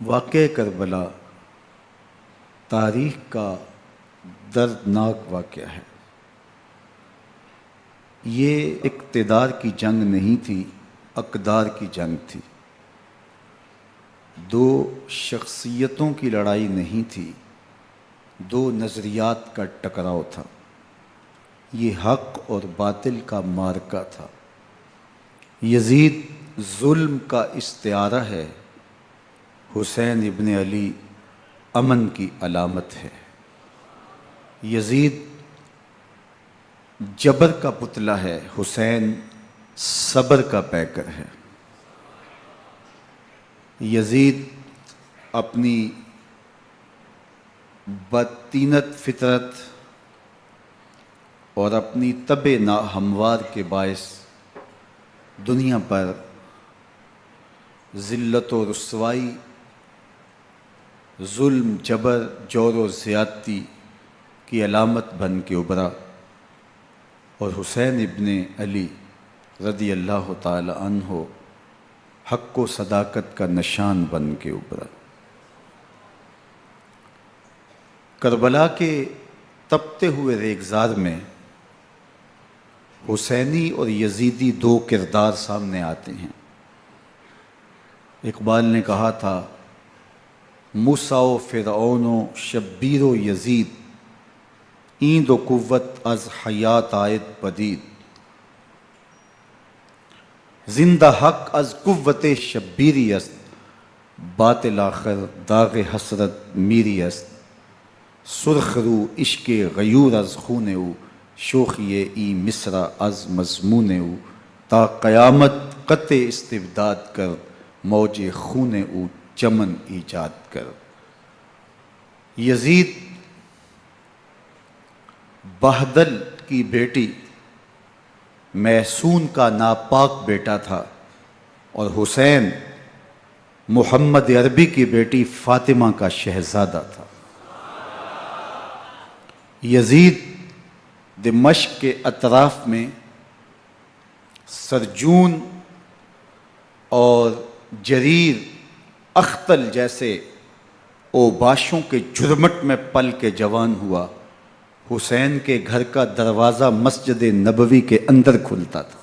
واقعہ کربلا تاریخ کا دردناک واقعہ ہے۔ یہ اقتدار کی جنگ نہیں تھی، اقدار کی جنگ تھی۔ دو شخصیتوں کی لڑائی نہیں تھی، دو نظریات کا ٹکراؤ تھا۔ یہ حق اور باطل کا معرکہ تھا۔ یزید ظلم کا استعارہ ہے، حسین ابن علی امن کی علامت ہے۔ یزید جبر کا پتلا ہے، حسین صبر کا پیکر ہے۔ یزید اپنی بدطینت فطرت اور اپنی طبع ناہموار کے باعث دنیا پر ذلت و رسوائی، ظلم، جبر، جور و زیادتی کی علامت بن کے ابھرا، اور حسین ابن علی رضی اللہ تعالی عنہ حق و صداقت کا نشان بن کے ابھرا۔ کربلا کے تپتے ہوئے ریگزار میں حسینی اور یزیدی دو کردار سامنے آتے ہیں۔ اقبال نے کہا تھا، موسیٰ و فرعون و شبیر و یزید، این دو قوت از حیات آید پدید، زندہ حق از قوت شبیری است، باطل آخر داغ حسرت میری است، سرخ رو عشق غیور از خون او، شوخی ای مصرع از مضمون او، تا قیامت قطع استبداد کر، موج خون او چمن ایجاد کر۔ یزید بہدل کی بیٹی محسون کا ناپاک بیٹا تھا، اور حسین محمد عربی کی بیٹی فاطمہ کا شہزادہ تھا۔ یزید دمشق کے اطراف میں سرجون اور جریر اختل جیسے اوباشوں کے جھرمٹ میں پل کے جوان ہوا۔ حسین کے گھر کا دروازہ مسجد نبوی کے اندر کھلتا تھا۔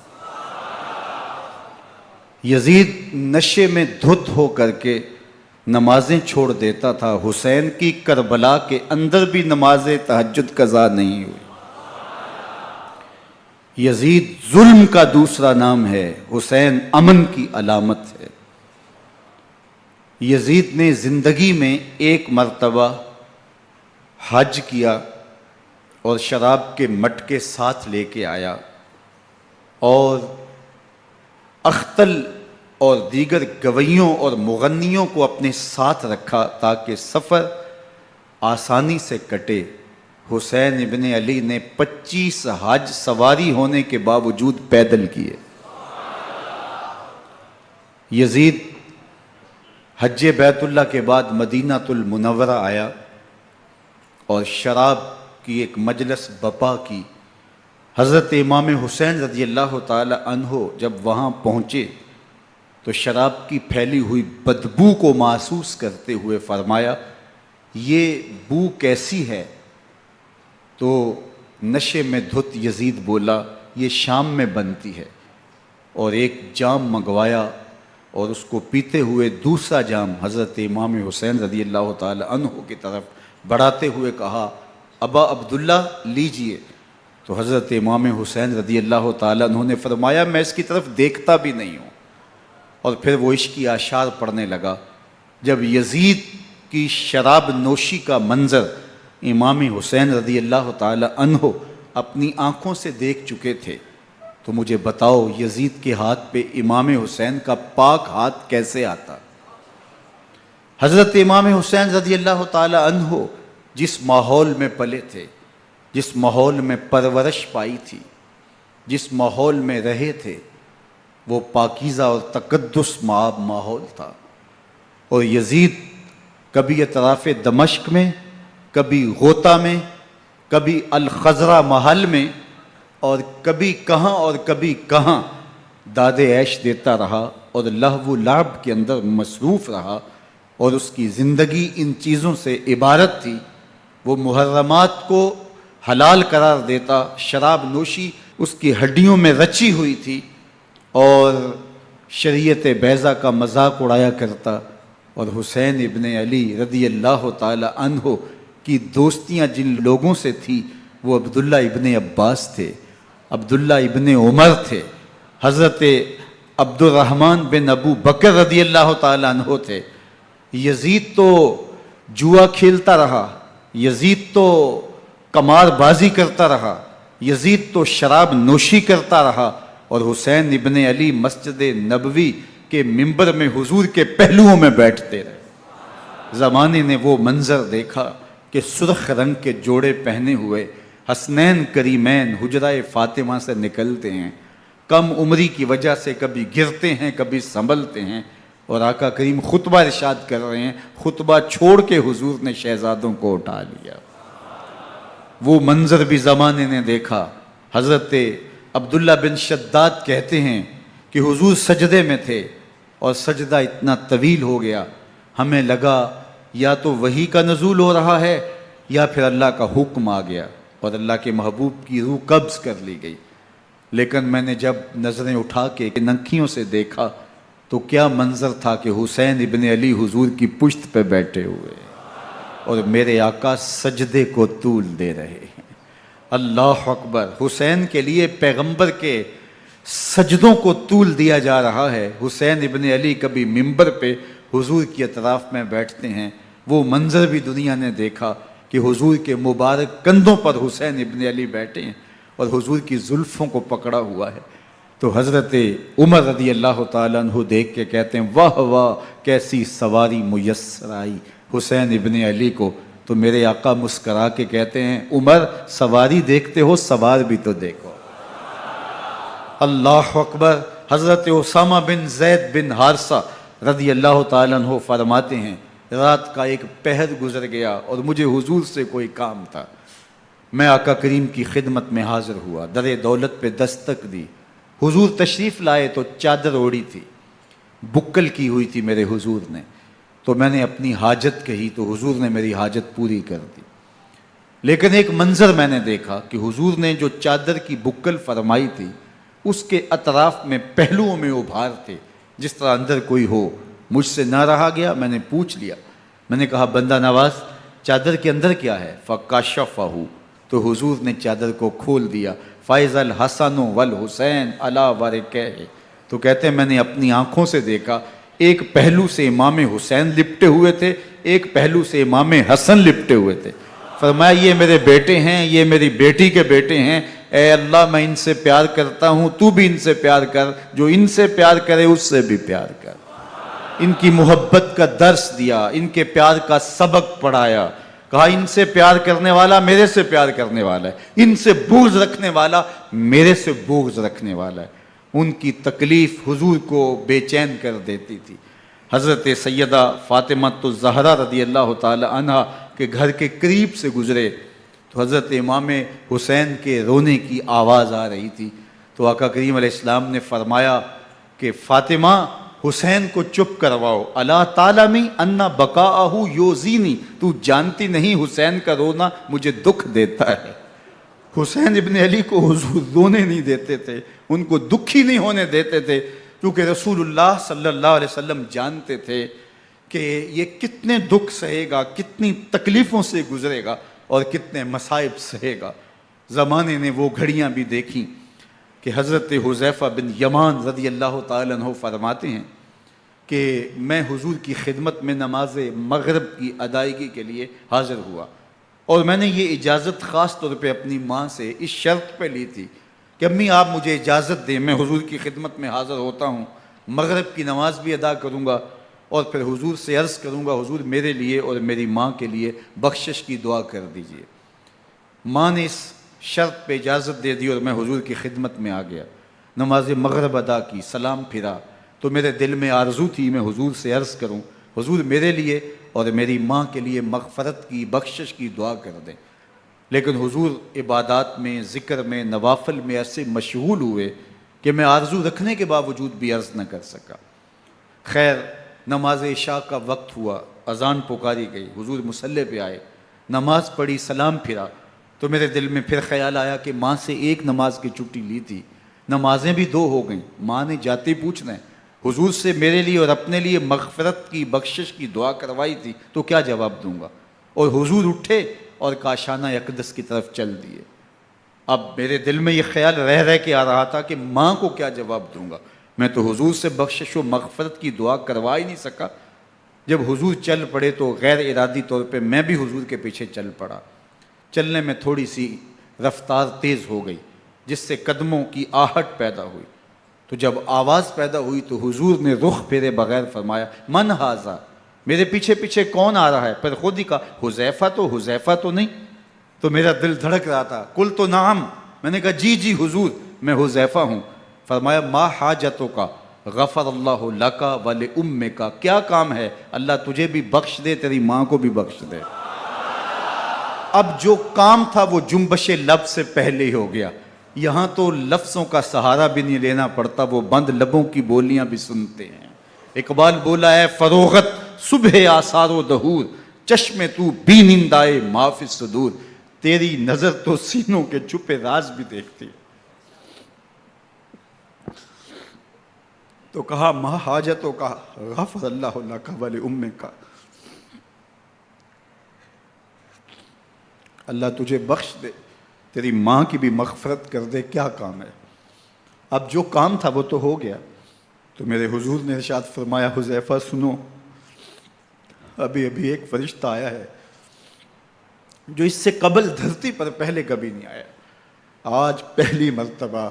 یزید نشے میں دھت ہو کر کے نمازیں چھوڑ دیتا تھا۔ حسین کی کربلا کے اندر بھی نماز تہجد قضا نہیں ہوئی۔ یزید ظلم کا دوسرا نام ہے، حسین امن کی علامت ہے۔ یزید نے زندگی میں ایک مرتبہ حج کیا اور شراب کے مٹکے ساتھ لے کے آیا، اور اختل اور دیگر گویوں اور مغنیوں کو اپنے ساتھ رکھا تاکہ سفر آسانی سے کٹے۔ حسین ابن علی نے 25 حج سواری ہونے کے باوجود پیدل کیے۔ یزید حج بیت اللہ کے بعد مدینہ المنورہ آیا اور شراب کی ایک مجلس بپا کی۔ حضرت امام حسین رضی اللہ تعالی عنہ جب وہاں پہنچے تو شراب کی پھیلی ہوئی بدبو کو محسوس کرتے ہوئے فرمایا، یہ بو کیسی ہے؟ تو نشے میں دھت یزید بولا، یہ شام میں بنتی ہے، اور ایک جام منگوایا اور اس کو پیتے ہوئے دوسرا جام حضرت امام حسین رضی اللہ تعالی عنہ کی طرف بڑھاتے ہوئے کہا، ابا عبداللہ لیجئے۔ تو حضرت امام حسین رضی اللہ تعالیٰ عنہ نے فرمایا، میں اس کی طرف دیکھتا بھی نہیں ہوں، اور پھر وہ عشقی اشعار پڑھنے لگا۔ جب یزید کی شراب نوشی کا منظر امام حسین رضی اللہ تعالیٰ عنہ اپنی آنکھوں سے دیکھ چکے تھے تو مجھے بتاؤ، یزید کے ہاتھ پہ امام حسین کا پاک ہاتھ کیسے آتا؟ حضرت امام حسین رضی اللہ تعالیٰ عنہ جس ماحول میں پلے تھے، جس ماحول میں پرورش پائی تھی، جس ماحول میں رہے تھے، وہ پاکیزہ اور تقدس مآب ماحول تھا۔ اور یزید کبھی اطراف دمشق میں، کبھی غوطہ میں، کبھی الخضرہ محل میں، اور کبھی کہاں داد عیش دیتا رہا اور لہو و لعب کے اندر مصروف رہا، اور اس کی زندگی ان چیزوں سے عبارت تھی۔ وہ محرمات کو حلال قرار دیتا، شراب نوشی اس کی ہڈیوں میں رچی ہوئی تھی، اور شریعت بیضا کا مذاق اڑایا کرتا۔ اور حسین ابن علی رضی اللہ تعالی عنہ کی دوستیاں جن لوگوں سے تھی وہ عبداللہ ابن عباس تھے، عبداللہ ابن عمر تھے، حضرت عبد الرحمن بن ابو بکر رضی اللہ تعالی عنہ تھے۔ یزید تو جوا کھیلتا رہا، یزید تو قمار بازی کرتا رہا، یزید تو شراب نوشی کرتا رہا، اور حسین ابن علی مسجد نبوی کے ممبر میں حضور کے پہلوؤں میں بیٹھتے رہے۔ زمانے نے وہ منظر دیکھا کہ سرخ رنگ کے جوڑے پہنے ہوئے حسنین کریمین حجرہ فاطمہ سے نکلتے ہیں، کم عمری کی وجہ سے کبھی گرتے ہیں کبھی سنبھلتے ہیں، اور آقا کریم خطبہ ارشاد کر رہے ہیں، خطبہ چھوڑ کے حضور نے شہزادوں کو اٹھا لیا۔ وہ منظر بھی زمانے نے دیکھا۔ حضرت عبداللہ بن شداد کہتے ہیں کہ حضور سجدے میں تھے اور سجدہ اتنا طویل ہو گیا، ہمیں لگا یا تو وحی کا نزول ہو رہا ہے یا پھر اللہ کا حکم آ گیا اور اللہ کے محبوب کی روح قبض کر لی گئی۔ لیکن میں نے جب نظریں اٹھا کے ننکیوں سے دیکھا تو کیا منظر تھا کہ حسین ابن علی حضور کی پشت پہ بیٹھے ہوئے اور میرے آقا سجدے کو طول دے رہے ہیں۔ اللہ اکبر! حسین کے لیے پیغمبر کے سجدوں کو طول دیا جا رہا ہے۔ حسین ابن علی کبھی ممبر پہ حضور کی اطراف میں بیٹھتے ہیں، وہ منظر بھی دنیا نے دیکھا کہ حضور کے مبارک کندھوں پر حسین ابن علی بیٹھے ہیں اور حضور کی زلفوں کو پکڑا ہوا ہے۔ تو حضرت عمر رضی اللہ تعالیٰ عنہ دیکھ کے کہتے ہیں واہ واہ کیسی سواری میسر آئی حسین ابن علی کو۔ تو میرے آقا مسکرا کے کہتے ہیں عمر سواری دیکھتے ہو سوار بھی تو دیکھو۔ اللہ اکبر! حضرت اسامہ بن زید بن حارثہ رضی اللہ تعالیٰ عنہ فرماتے ہیں رات کا ایک پہر گزر گیا اور مجھے حضور سے کوئی کام تھا، میں آقا کریم کی خدمت میں حاضر ہوا، در دولت پہ دستک دی، حضور تشریف لائے تو چادر اوڑی تھی، بکل کی ہوئی تھی میرے حضور نے، تو میں نے اپنی حاجت کہی تو حضور نے میری حاجت پوری کر دی۔ لیکن ایک منظر میں نے دیکھا کہ حضور نے جو چادر کی بکل فرمائی تھی اس کے اطراف میں پہلوؤں میں ابھار تھے جس طرح اندر کوئی ہو۔ مجھ سے نہ رہا گیا، میں نے پوچھ لیا، میں نے کہا بندہ نواز چادر کے اندر کیا ہے؟ فَكَشَفَهُ، تو حضور نے چادر کو کھول دیا۔ فَإِذَا الْحَسَنُ وَالْحُسَيْنُ عَلَىٰ وَرِكَيْهِ، تو کہتے ہیں میں نے اپنی آنکھوں سے دیکھا ایک پہلو سے امام حسین لپٹے ہوئے تھے، ایک پہلو سے امام حسن لپٹے ہوئے تھے۔ فرمایا یہ میرے بیٹے ہیں، یہ میری بیٹی کے بیٹے ہیں، اے اللہ میں ان سے پیار کرتا ہوں، تو بھی ان سے پیار کر، جو ان سے پیار کرے اس سے بھی پیار کر۔ ان کی محبت کا درس دیا، ان کے پیار کا سبق پڑھایا، کہا ان سے پیار کرنے والا میرے سے پیار کرنے والا ہے، ان سے بغض رکھنے والا میرے سے بغض رکھنے والا ہے۔ ان کی تکلیف حضور کو بے چین کر دیتی تھی۔ حضرت سیدہ فاطمہ الزہرا رضی اللہ تعالی عنہ کے گھر کے قریب سے گزرے تو حضرت امام حسین کے رونے کی آواز آ رہی تھی، تو آقا کریم علیہ السلام نے فرمایا کہ فاطمہ حسین کو چپ کرواؤ، الا تعلمی ان بقاءہ یوزینی، تو جانتی نہیں حسین کا رونا مجھے دکھ دیتا ہے۔ حسین ابن علی کو حضور رونے نہیں دیتے تھے، ان کو دکھی نہیں ہونے دیتے تھے، کیونکہ رسول اللہ صلی اللہ علیہ وسلم جانتے تھے کہ یہ کتنے دکھ سہے گا، کتنی تکلیفوں سے گزرے گا اور کتنے مصائب سہے گا۔ زمانے نے وہ گھڑیاں بھی دیکھیں کہ حضرت حذیفہ بن یمان رضی اللہ تعالیٰ عنہ فرماتے ہیں کہ میں حضور کی خدمت میں نماز مغرب کی ادائیگی کے لیے حاضر ہوا، اور میں نے یہ اجازت خاص طور پہ اپنی ماں سے اس شرط پہ لی تھی کہ امی آپ مجھے اجازت دیں، میں حضور کی خدمت میں حاضر ہوتا ہوں، مغرب کی نماز بھی ادا کروں گا اور پھر حضور سے عرض کروں گا حضور میرے لیے اور میری ماں کے لیے بخشش کی دعا کر دیجئے۔ ماں نے اس شرط پہ اجازت دے دی اور میں حضور کی خدمت میں آ گیا، نماز مغرب ادا کی، سلام پھرا تو میرے دل میں آرزو تھی میں حضور سے عرض کروں حضور میرے لیے اور میری ماں کے لیے مغفرت کی بخشش کی دعا کر دیں، لیکن حضور عبادات میں ذکر میں نوافل میں ایسے مشغول ہوئے کہ میں آرزو رکھنے کے باوجود بھی عرض نہ کر سکا۔ خیر نماز عشاء کا وقت ہوا، اذان پکاری گئی، حضور مصلی پہ آئے، نماز پڑھی، سلام پھرا، تو میرے دل میں پھر خیال آیا کہ ماں سے ایک نماز کی چھٹی لی تھی، نمازیں بھی 2 ہو گئیں، ماں نے جاتے پوچھنا ہے حضور سے میرے لیے اور اپنے لیے مغفرت کی، بخشش کی دعا کروائی تھی، تو کیا جواب دوں گا؟ اور حضور اٹھے اور کاشانہ اقدس کی طرف چل دیے۔ اب میرے دل میں یہ خیال رہ کے آ رہا تھا کہ ماں کو کیا جواب دوں گا، میں تو حضور سے بخشش و مغفرت کی دعا کروا ہی نہیں سکا۔ جب حضور چل پڑے تو غیر ارادی طور پہ میں بھی حضور کے پیچھے چل پڑا۔ چلنے میں تھوڑی سی رفتار تیز ہو گئی، جس سے قدموں کی آہٹ پیدا ہوئی، تو جب آواز پیدا ہوئی تو حضور نے رخ پھیرے بغیر فرمایا من ھذا، میرے پیچھے پیچھے کون آ رہا ہے؟ پھر خود ہی کہا حذیفہ تو نہیں؟ تو میرا دل دھڑک رہا تھا، قل تو نعم، میں نے کہا جی حضور میں حذیفہ ہوں۔ فرمایا ما حاجتک غفر اللہ لک ولامک، کیا کام ہے؟ اللہ تجھے بھی بخش دے، تیری ماں کو بھی بخش دے۔ اب جو کام تھا وہ جنبش لب سے پہلے ہی ہو گیا، یہاں تو لفظوں کا سہارا بھی نہیں لینا پڑتا، وہ بند لبوں کی بولیاں بھی سنتے ہیں۔ اقبال بولا ہے فروغت صبح آثار و دہور، چشم تو بی نندائے ما فی الصدور، تیری نظر تو سینوں کے چھپے راز بھی دیکھتی۔ تو کہا ما حاجتوں کا غفر اللہ لک ولامک، اللہ تجھے بخش دے، تیری ماں کی بھی مغفرت کر دے، کیا کام ہے؟ اب جو کام تھا وہ تو ہو گیا۔ تو میرے حضور نے ارشاد فرمایا حذیفہ سنو، ابھی ایک فرشتہ آیا ہے جو اس سے قبل دھرتی پر پہلے کبھی نہیں آیا، آج پہلی مرتبہ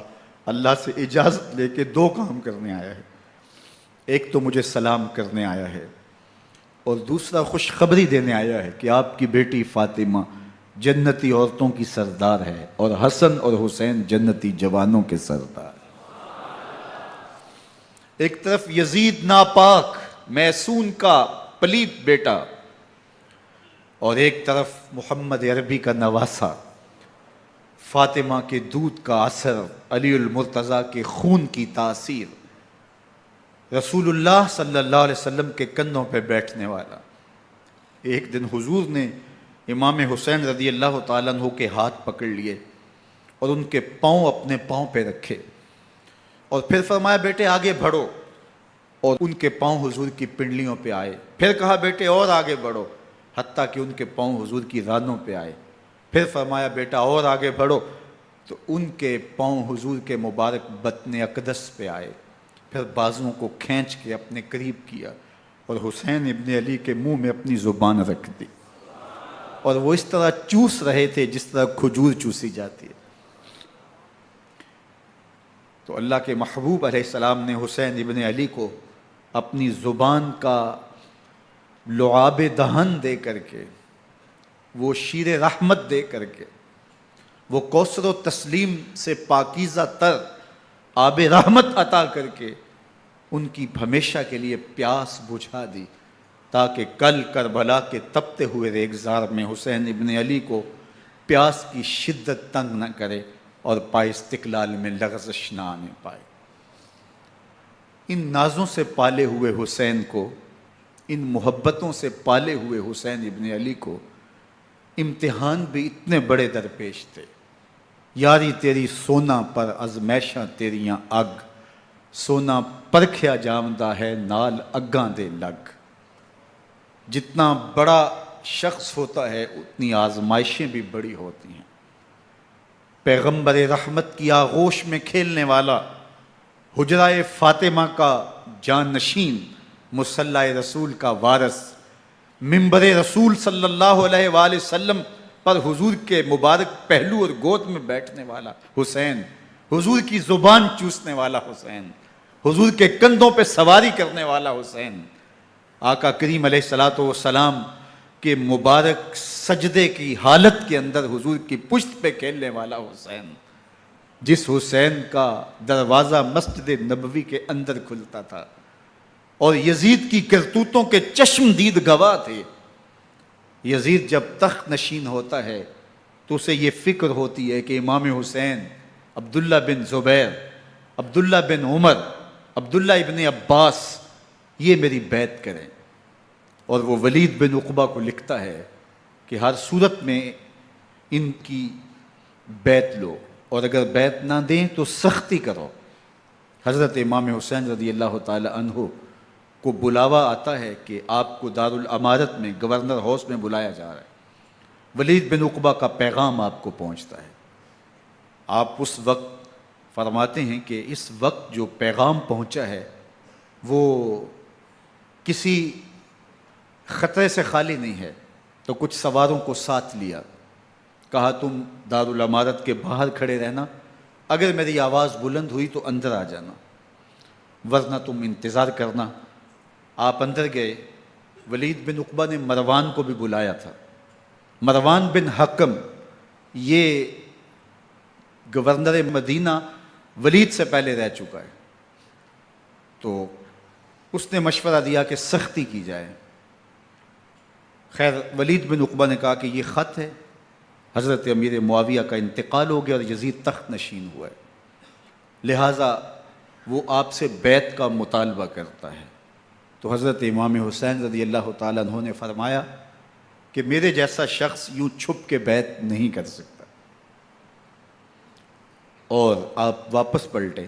اللہ سے اجازت لے کے 2 کام کرنے آیا ہے، ایک تو مجھے سلام کرنے آیا ہے اور دوسرا خوشخبری دینے آیا ہے کہ آپ کی بیٹی فاطمہ جنتی عورتوں کی سردار ہے اور حسن اور حسین جنتی جوانوں کے سردار۔ ایک طرف یزید ناپاک میسون کا پلیت بیٹا، اور ایک طرف محمد عربی کا نواسا، فاطمہ کے دودھ کا اثر، علی المرتضیٰ کے خون کی تاثیر، رسول اللہ صلی اللہ علیہ وسلم کے کندھوں پہ بیٹھنے والا۔ ایک دن حضور نے امام حسین رضی اللہ تعالیٰ عنہ کے ہاتھ پکڑ لیے اور ان کے پاؤں اپنے پاؤں پہ رکھے اور پھر فرمایا بیٹے آگے بڑھو، اور ان کے پاؤں حضور کی پنڈلیوں پہ آئے، پھر کہا بیٹے اور آگے بڑھو، حتیٰ کہ ان کے پاؤں حضور کی رانوں پہ آئے، پھر فرمایا بیٹا اور آگے بڑھو، تو ان کے پاؤں حضور کے مبارک بطن اقدس پہ آئے، پھر بازوؤں کو کھینچ کے اپنے قریب کیا اور حسین ابن علی کے منہ میں اپنی زبان رکھ دی، اور وہ اس طرح چوس رہے تھے جس طرح کھجور چوسی جاتی ہے۔ تو اللہ کے محبوب علیہ السلام نے حسین ابن علی کو اپنی زبان کا لعاب دہن دے کر کے، وہ شیر رحمت دے کر کے، وہ کوثر و تسلیم سے پاکیزہ تر آب رحمت عطا کر کے ان کی ہمیشہ کے لیے پیاس بجھا دی، تاکہ کل کربلا کے تپتے ہوئے ریگزار میں حسین ابن علی کو پیاس کی شدت تنگ نہ کرے اور پائے استقلال میں لغزش نہ آنے پائے۔ ان نازوں سے پالے ہوئے حسین کو، ان محبتوں سے پالے ہوئے حسین ابن علی کو امتحان بھی اتنے بڑے درپیش تھے۔ یاری تیری سونا پر ازمیشاں تیریاں اگ، سونا پرکھیا جامدہ ہے نال اگاں دے لگ۔ جتنا بڑا شخص ہوتا ہے اتنی آزمائشیں بھی بڑی ہوتی ہیں۔ پیغمبر رحمت کی آغوش میں کھیلنے والا، حجرہ فاطمہ کا جانشین، مصلی رسول کا وارث، منبر رسول صلی اللہ علیہ وآلہ وسلم پر حضور کے مبارک پہلو اور گود میں بیٹھنے والا حسین، حضور کی زبان چوسنے والا حسین، حضور کے کندھوں پہ سواری کرنے والا حسین، آقا کریم علیہ الصلوۃ والسلام کے مبارک سجدے کی حالت کے اندر حضور کی پشت پہ کھیلنے والا حسین، جس حسین کا دروازہ مسجد نبوی کے اندر کھلتا تھا اور یزید کی کرتوتوں کے چشم دید گواہ تھے۔ یزید جب تخت نشین ہوتا ہے تو اسے یہ فکر ہوتی ہے کہ امام حسین، عبداللہ بن زبیر، عبداللہ بن عمر، عبداللہ ابن عباس یہ میری بیعت کریں۔ اور وہ ولید بن عقبہ کو لکھتا ہے کہ ہر صورت میں ان کی بیعت لو، اور اگر بیعت نہ دیں تو سختی کرو۔ حضرت امام حسین رضی اللہ تعالی عنہ کو بلاوا آتا ہے کہ آپ کو دارالامارت میں گورنر ہاؤس میں بلایا جا رہا ہے، ولید بن عقبہ کا پیغام آپ کو پہنچتا ہے۔ آپ اس وقت فرماتے ہیں کہ اس وقت جو پیغام پہنچا ہے وہ کسی خطرے سے خالی نہیں ہے، تو کچھ سواروں کو ساتھ لیا، کہا تم دارالامارت کے باہر کھڑے رہنا، اگر میری آواز بلند ہوئی تو اندر آ جانا، ورنہ تم انتظار کرنا۔ آپ اندر گئے۔ ولید بن عقبہ نے مروان کو بھی بلایا تھا۔ مروان بن حکم یہ گورنر مدینہ ولید سے پہلے رہ چکا ہے، تو اس نے مشورہ دیا کہ سختی کی جائے۔ خیر ولید بن عقبہ نے کہا کہ یہ خط ہے، حضرت امیر معاویہ کا انتقال ہو گیا اور یزید تخت نشین ہوا ہے، لہٰذا وہ آپ سے بیعت کا مطالبہ کرتا ہے۔ تو حضرت امام حسین رضی اللہ تعالیٰ عنہ نے فرمایا کہ میرے جیسا شخص یوں چھپ کے بیعت نہیں کر سکتا، اور آپ واپس پلٹے۔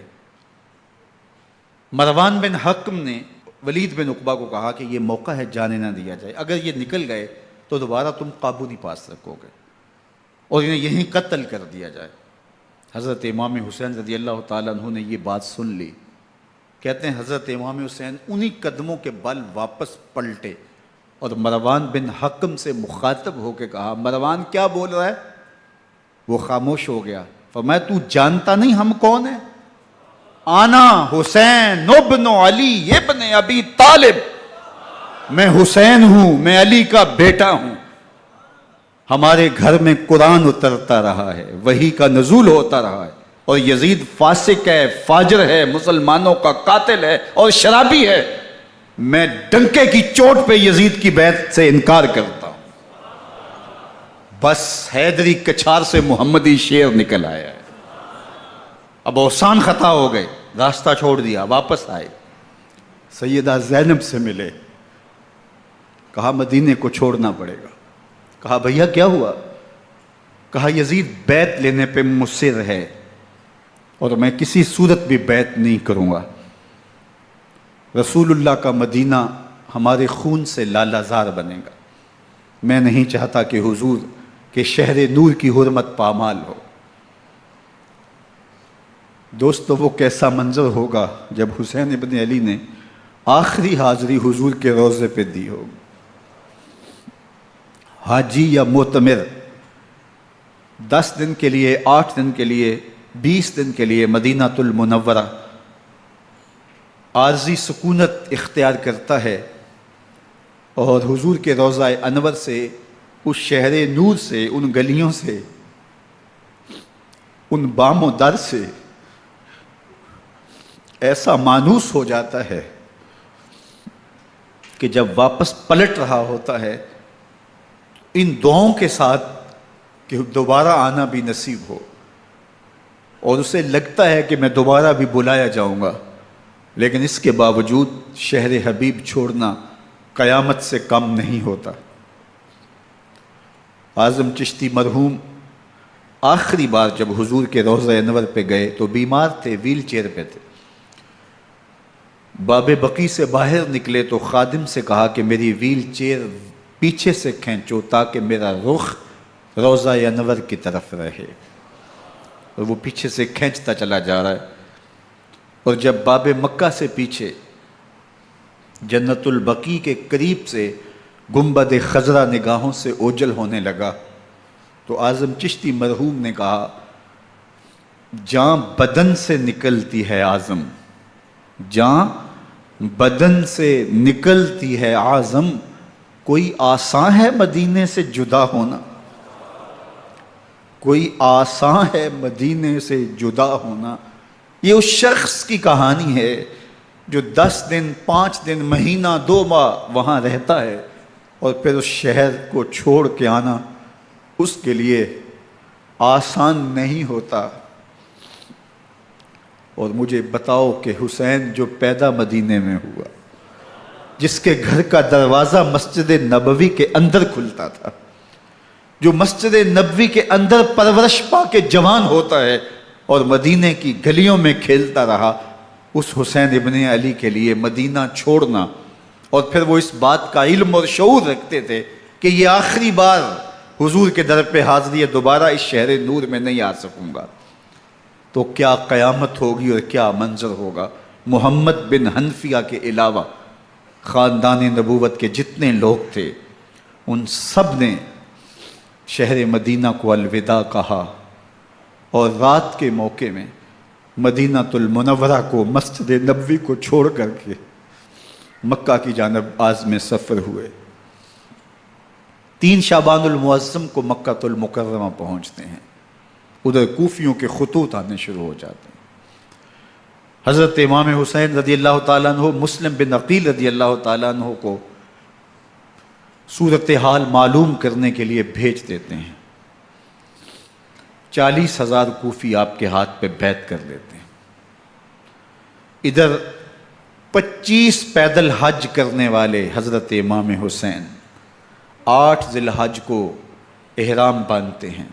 مروان بن حکم نے ولید بن عقبہ کو کہا کہ یہ موقع ہے، جانے نہ دیا جائے، اگر یہ نکل گئے تو دوبارہ تم قابو نہیں پا سکو گے، اور انہیں یہیں قتل کر دیا جائے۔ حضرت امام حسین رضی اللہ تعالیٰ عنہ نے یہ بات سن لی۔ کہتے ہیں حضرت امام حسین انہی قدموں کے بل واپس پلٹے اور مروان بن حکم سے مخاطب ہو کے کہا، مروان کیا بول رہا ہے؟ وہ خاموش ہو گیا۔ فرمایا تو جانتا نہیں ہم کون ہیں؟ آنا حسین ابن علی ابن ابی طالب، میں حسین ہوں، میں علی کا بیٹا ہوں، ہمارے گھر میں قرآن اترتا رہا ہے، وحی کا نزول ہوتا رہا ہے، اور یزید فاسق ہے، فاجر ہے، مسلمانوں کا قاتل ہے اور شرابی ہے، میں ڈنکے کی چوٹ پہ یزید کی بیعت سے انکار کرتا ہوں۔ بس حیدری کچھار سے محمدی شیر نکل آیا ہے۔ اب اوسان خطا ہو گئے، راستہ چھوڑ دیا، واپس آئے، سیدہ زینب سے ملے، کہا مدینے کو چھوڑنا پڑے گا۔ کہا بھیا کیا ہوا؟ کہا یزید بیعت لینے پہ مصر ہے اور میں کسی صورت بھی بیعت نہیں کروں گا۔ رسول اللہ کا مدینہ ہمارے خون سے لالا زار بنے گا، میں نہیں چاہتا کہ حضور کے شہر نور کی حرمت پامال ہو۔ دوستو وہ کیسا منظر ہوگا جب حسین ابن علی نے آخری حاضری حضور کے روضے پہ دی ہوگی۔ حاجی یا معتمر 10 دن کے لیے، 8 دن کے لیے، 20 دن کے لیے مدینہ المنورہ عارضی سکونت اختیار کرتا ہے، اور حضور کے روضہ انور سے، اس شہر نور سے، ان گلیوں سے، ان بام و در سے ایسا مانوس ہو جاتا ہے کہ جب واپس پلٹ رہا ہوتا ہے ان دعاؤں کے ساتھ کہ دوبارہ آنا بھی نصیب ہو، اور اسے لگتا ہے کہ میں دوبارہ بھی بلایا جاؤں گا، لیکن اس کے باوجود شہر حبیب چھوڑنا قیامت سے کم نہیں ہوتا۔ اعظم چشتی مرحوم آخری بار جب حضور کے روضہ انور پہ گئے تو بیمار تھے، ویل چیئر پہ تھے۔ باب بقی سے باہر نکلے تو خادم سے کہا کہ میری ویل چیئر پیچھے سے کھینچو تاکہ میرا رخ روضہ انور کی طرف رہے، اور وہ پیچھے سے کھینچتا چلا جا رہا ہے، اور جب باب مکہ سے پیچھے جنت البقیع کے قریب سے گنبد خضرا نگاہوں سے اوجل ہونے لگا تو اعظم چشتی مرحوم نے کہا، جان بدن سے نکلتی ہے اعظم، جان بدن سے نکلتی ہے اعظم، کوئی آسان ہے مدینے سے جدا ہونا، کوئی آسان ہے مدینے سے جدا ہونا۔ یہ اس شخص کی کہانی ہے جو 10 دن، 5 دن، مہینہ، 2 ماہ وہاں رہتا ہے، اور پھر اس شہر کو چھوڑ کے آنا اس کے لیے آسان نہیں ہوتا۔ اور مجھے بتاؤ کہ حسین جو پیدا مدینے میں ہوا، جس کے گھر کا دروازہ مسجد نبوی کے اندر کھلتا تھا، جو مسجد نبوی کے اندر پرورش پا کے جوان ہوتا ہے اور مدینے کی گلیوں میں کھیلتا رہا، اس حسین ابن علی کے لیے مدینہ چھوڑنا، اور پھر وہ اس بات کا علم اور شعور رکھتے تھے کہ یہ آخری بار حضور کے در پہ حاضری ہے، دوبارہ اس شہر نور میں نہیں آ سکوں گا، تو کیا قیامت ہوگی اور کیا منظر ہوگا۔ محمد بن حنفیہ کے علاوہ خاندان نبوت کے جتنے لوگ تھے ان سب نے شہر مدینہ کو الوداع کہا، اور رات کے موقع میں مدینہ المنورہ کو، مسجد نبوی کو چھوڑ کر کے مکہ کی جانب عازم سفر ہوئے۔ 3 شعبان المعظم کو مکہ المکرمہ پہنچتے ہیں، ادھر کوفیوں کے خطوط آنے شروع ہو جاتے ہیں۔ حضرت امام حسین رضی اللہ تعالیٰ عنہ مسلم بن عقیل رضی اللہ تعالیٰ عنہ کو صورتحال معلوم کرنے کے لیے بھیج دیتے ہیں۔ 40,000 کوفی آپ کے ہاتھ پہ بیعت کر لیتے ہیں۔ ادھر 25 پیدل حج کرنے والے حضرت امام حسین 8 ذی الحج کو احرام باندھتے ہیں،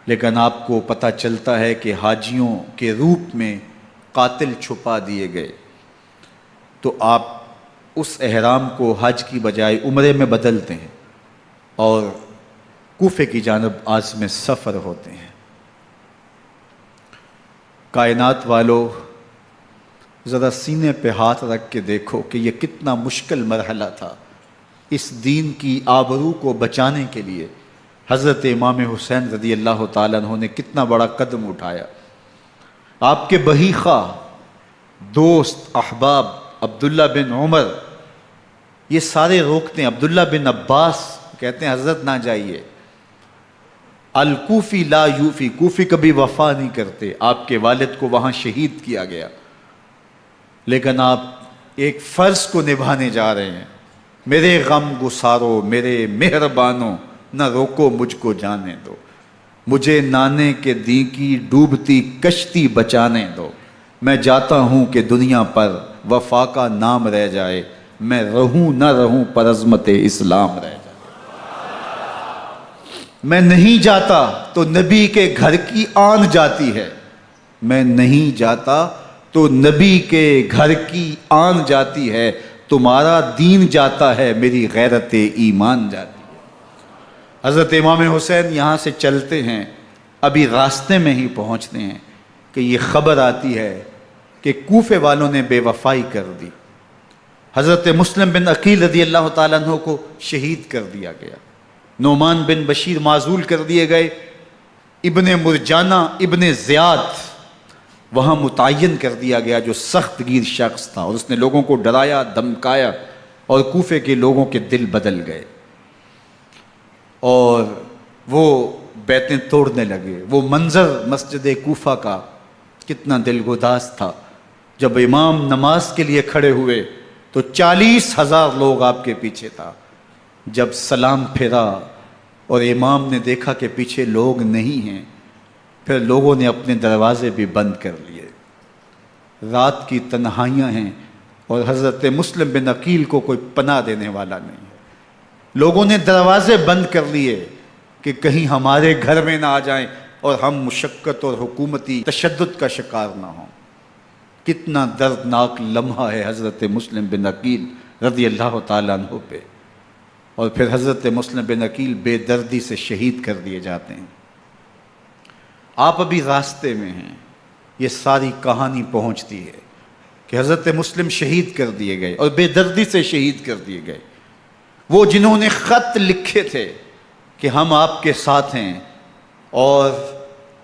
لیکن آپ کو پتہ چلتا ہے کہ حاجیوں کے روپ میں قاتل چھپا دیے گئے، تو آپ اس احرام کو حج کی بجائے عمرے میں بدلتے ہیں اور کوفے کی جانب عازم سفر ہوتے ہیں۔ کائنات والو، ذرا سینے پہ ہاتھ رکھ کے دیکھو کہ یہ کتنا مشکل مرحلہ تھا۔ اس دین کی آبرو کو بچانے کے لیے حضرت امام حسین رضی اللہ تعالیٰ عنہ نے کتنا بڑا قدم اٹھایا۔ آپ کے بہی خواہ، دوست، احباب عبداللہ بن عمر یہ سارے روکتے ہیں۔ عبداللہ بن عباس کہتے ہیں حضرت نہ جائیے، الکوفی لا یوفی، کوفی کبھی وفا نہیں کرتے، آپ کے والد کو وہاں شہید کیا گیا، لیکن آپ ایک فرض کو نبھانے جا رہے ہیں۔ میرے غم گسارو، میرے مہربانوں، نہ روکو مجھ کو جانے دو، مجھے نانے کے دی کی ڈوبتی کشتی بچانے دو، میں جاتا ہوں کہ دنیا پر وفا کا نام رہ جائے، میں رہوں نہ رہوں پر عظمت اسلام رہ جائے۔ میں نہیں جاتا تو نبی کے گھر کی آن جاتی ہے، میں نہیں جاتا تو نبی کے گھر کی آن جاتی ہے، تمہارا دین جاتا ہے، میری غیرت ایمان جاتی ہے۔ حضرت امام حسین یہاں سے چلتے ہیں، ابھی راستے میں ہی پہنچتے ہیں کہ یہ خبر آتی ہے کہ کوفے والوں نے بے وفائی کر دی، حضرت مسلم بن عقیل رضی اللہ تعالیٰ عنہ کو شہید کر دیا گیا، نعمان بن بشیر معزول کر دیے گئے، ابن مرجانہ ابن زیاد وہاں متعین کر دیا گیا جو سخت گیر شخص تھا، اور اس نے لوگوں کو ڈرایا، دھمکایا، اور کوفے کے لوگوں کے دل بدل گئے اور وہ بیتیں توڑنے لگے۔ وہ منظر مسجد کوفہ کا کتنا دلگداز تھا۔ جب امام نماز کے لیے کھڑے ہوئے تو 40,000 لوگ آپ کے پیچھے تھا۔ جب سلام پھیرا اور امام نے دیکھا کہ پیچھے لوگ نہیں ہیں، پھر لوگوں نے اپنے دروازے بھی بند کر لیے۔ رات کی تنہائیاں ہیں اور حضرت مسلم بن عقیل کو کوئی پناہ دینے والا نہیں ہے۔ لوگوں نے دروازے بند کر لیے کہ کہیں ہمارے گھر میں نہ آ جائیں اور ہم مشقت اور حکومتی تشدد کا شکار نہ ہوں۔ کتنا دردناک لمحہ ہے حضرت مسلم بن عقیل رضی اللہ تعالیٰ عنہ پہ، اور پھر حضرت مسلم بن عقیل بے دردی سے شہید کر دیے جاتے ہیں۔ آپ ابھی راستے میں ہیں، یہ ساری کہانی پہنچتی ہے کہ حضرت مسلم شہید کر دیے گئے اور بے دردی سے شہید کر دیے گئے۔ وہ جنہوں نے خط لکھے تھے کہ ہم آپ کے ساتھ ہیں اور